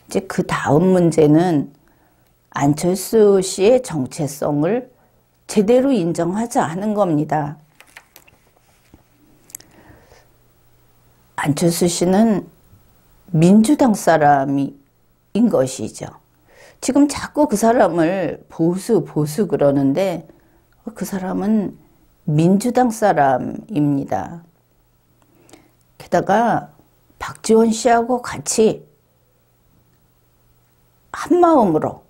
이제 그 다음 문제는 안철수 씨의 정체성을 제대로 인정하자 하는 겁니다. 안철수 씨는 민주당 사람인 것이죠. 지금 자꾸 그 사람을 보수 그러는데 그 사람은 민주당 사람입니다. 게다가 박지원 씨하고 같이 한마음으로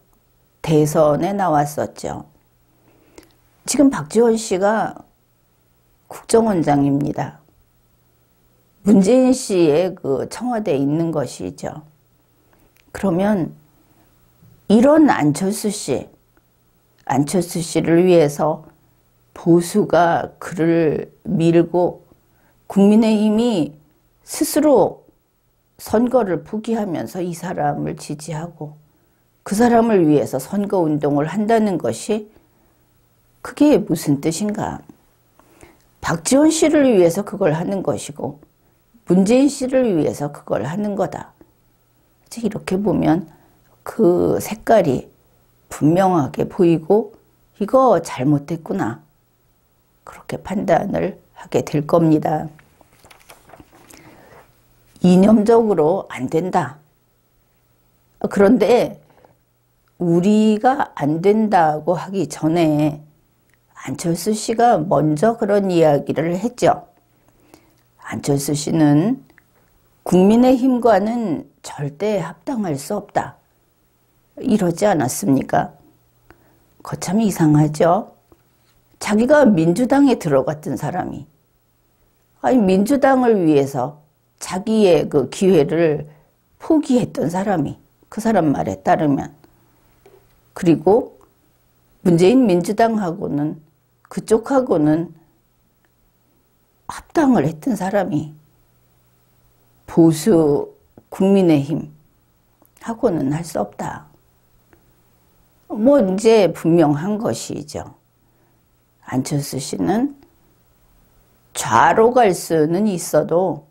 대선에 나왔었죠. 지금 박지원 씨가 국정원장입니다. 문재인 씨의 그 청와대에 있는 것이죠. 그러면 이런 안철수 씨를 위해서 보수가 그를 밀고 국민의힘이 스스로 선거를 포기하면서 이 사람을 지지하고 그 사람을 위해서 선거운동을 한다는 것이 그게 무슨 뜻인가? 박지원 씨를 위해서 그걸 하는 것이고 문재인 씨를 위해서 그걸 하는 거다. 이렇게 보면 그 색깔이 분명하게 보이고 이거 잘못됐구나, 그렇게 판단을 하게 될 겁니다. 이념적으로 안 된다. 그런데 우리가 안 된다고 하기 전에 안철수 씨가 먼저 그런 이야기를 했죠. 안철수 씨는 국민의힘과는 절대 합당할 수 없다, 이러지 않았습니까? 거참 이상하죠. 자기가 민주당에 들어갔던 사람이, 아니 민주당을 위해서 자기의 그 기회를 포기했던 사람이, 그 사람 말에 따르면, 그리고 문재인 민주당하고는, 그쪽하고는 합당을 했던 사람이 보수 국민의힘 하고는 할 수 없다. 뭐 이제 분명한 것이죠. 안철수 씨는 좌로 갈 수는 있어도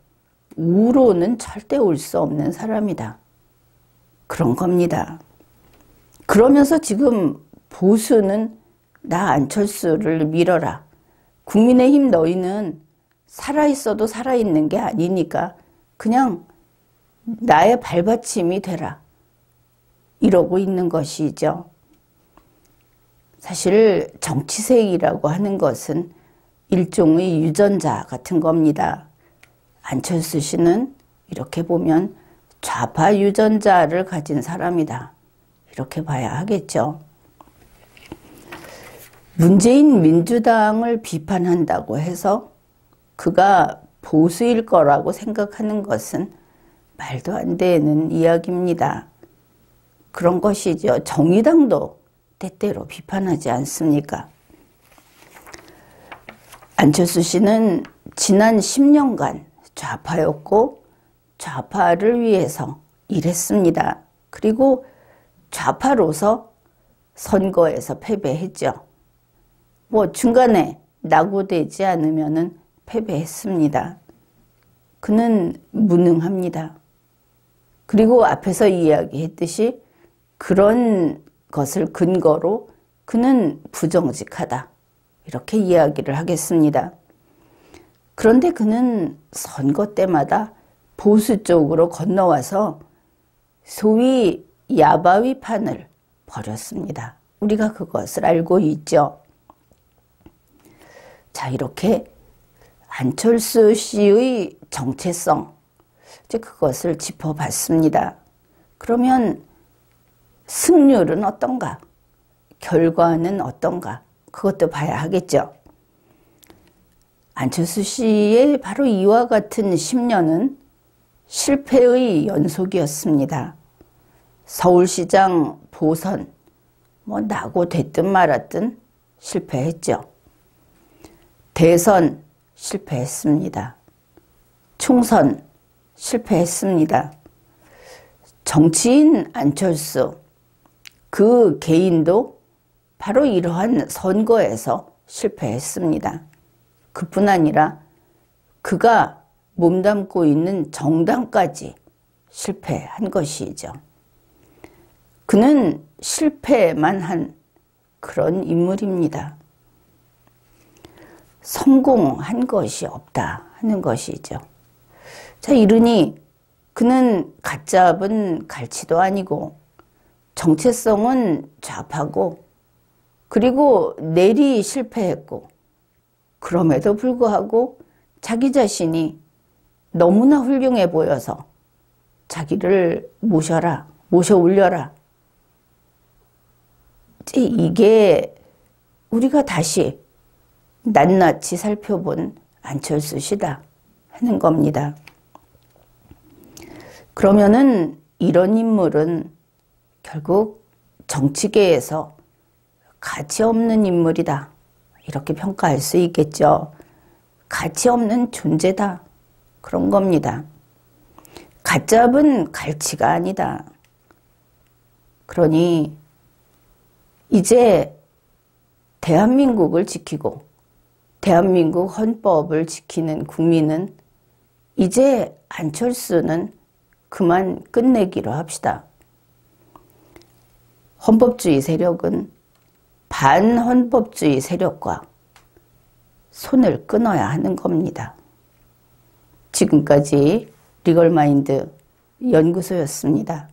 우로는 절대 올 수 없는 사람이다, 그런 겁니다. 그러면서 지금 보수는 나 안철수를 밀어라, 국민의힘 너희는 살아있어도 살아있는 게 아니니까 그냥 나의 발받침이 되라, 이러고 있는 것이죠. 사실 정치색이라고 하는 것은 일종의 유전자 같은 겁니다. 안철수 씨는 이렇게 보면 좌파 유전자를 가진 사람이다, 이렇게 봐야 하겠죠. 문재인 민주당을 비판한다고 해서 그가 보수일 거라고 생각하는 것은 말도 안 되는 이야기입니다. 그런 것이죠. 정의당도 때때로 비판하지 않습니까? 안철수 씨는 지난 10년간 좌파였고 좌파를 위해서 일했습니다. 그리고 좌파로서 선거에서 패배했죠. 뭐 중간에 낙오되지 않으면은 패배했습니다. 그는 무능합니다. 그리고 앞에서 이야기했듯이 그런 것을 근거로 그는 부정직하다. 이렇게 이야기를 하겠습니다. 그런데 그는 선거 때마다 보수 쪽으로 건너와서 소위 야바위판을 벌였습니다. 우리가 그것을 알고 있죠. 자, 이렇게 안철수 씨의 정체성, 이제 그것을 짚어봤습니다. 그러면 승률은 어떤가? 결과는 어떤가? 그것도 봐야 하겠죠. 안철수 씨의 바로 이와 같은 10년은 실패의 연속이었습니다. 서울시장 보선, 나고 됐든 말았든 실패했죠. 대선 실패했습니다. 총선 실패했습니다. 정치인 안철수, 그 개인도 바로 이러한 선거에서 실패했습니다. 그뿐 아니라 그가 몸담고 있는 정당까지 실패한 것이죠. 그는 실패만 한 그런 인물입니다. 성공한 것이 없다 하는 것이죠. 자, 이르니 그는 갓 잡은 갈치도 아니고 정체성은 좌파고 그리고 내리 실패했고 그럼에도 불구하고 자기 자신이 너무나 훌륭해 보여서 자기를 모셔라, 모셔 올려라. 이게 우리가 다시 낱낱이 살펴본 안철수 씨다 하는 겁니다. 그러면은 이런 인물은 결국 정치계에서 가치 없는 인물이다. 이렇게 평가할 수 있겠죠. 가치 없는 존재다. 그런 겁니다. 갓 잡은 갈치가 아니다. 그러니 이제 대한민국을 지키고 대한민국 헌법을 지키는 국민은 이제 안철수는 그만 끝내기로 합시다. 헌법주의 세력은 반헌법주의 세력과 손을 끊어야 하는 겁니다. 지금까지 리걸마인드 연구소였습니다.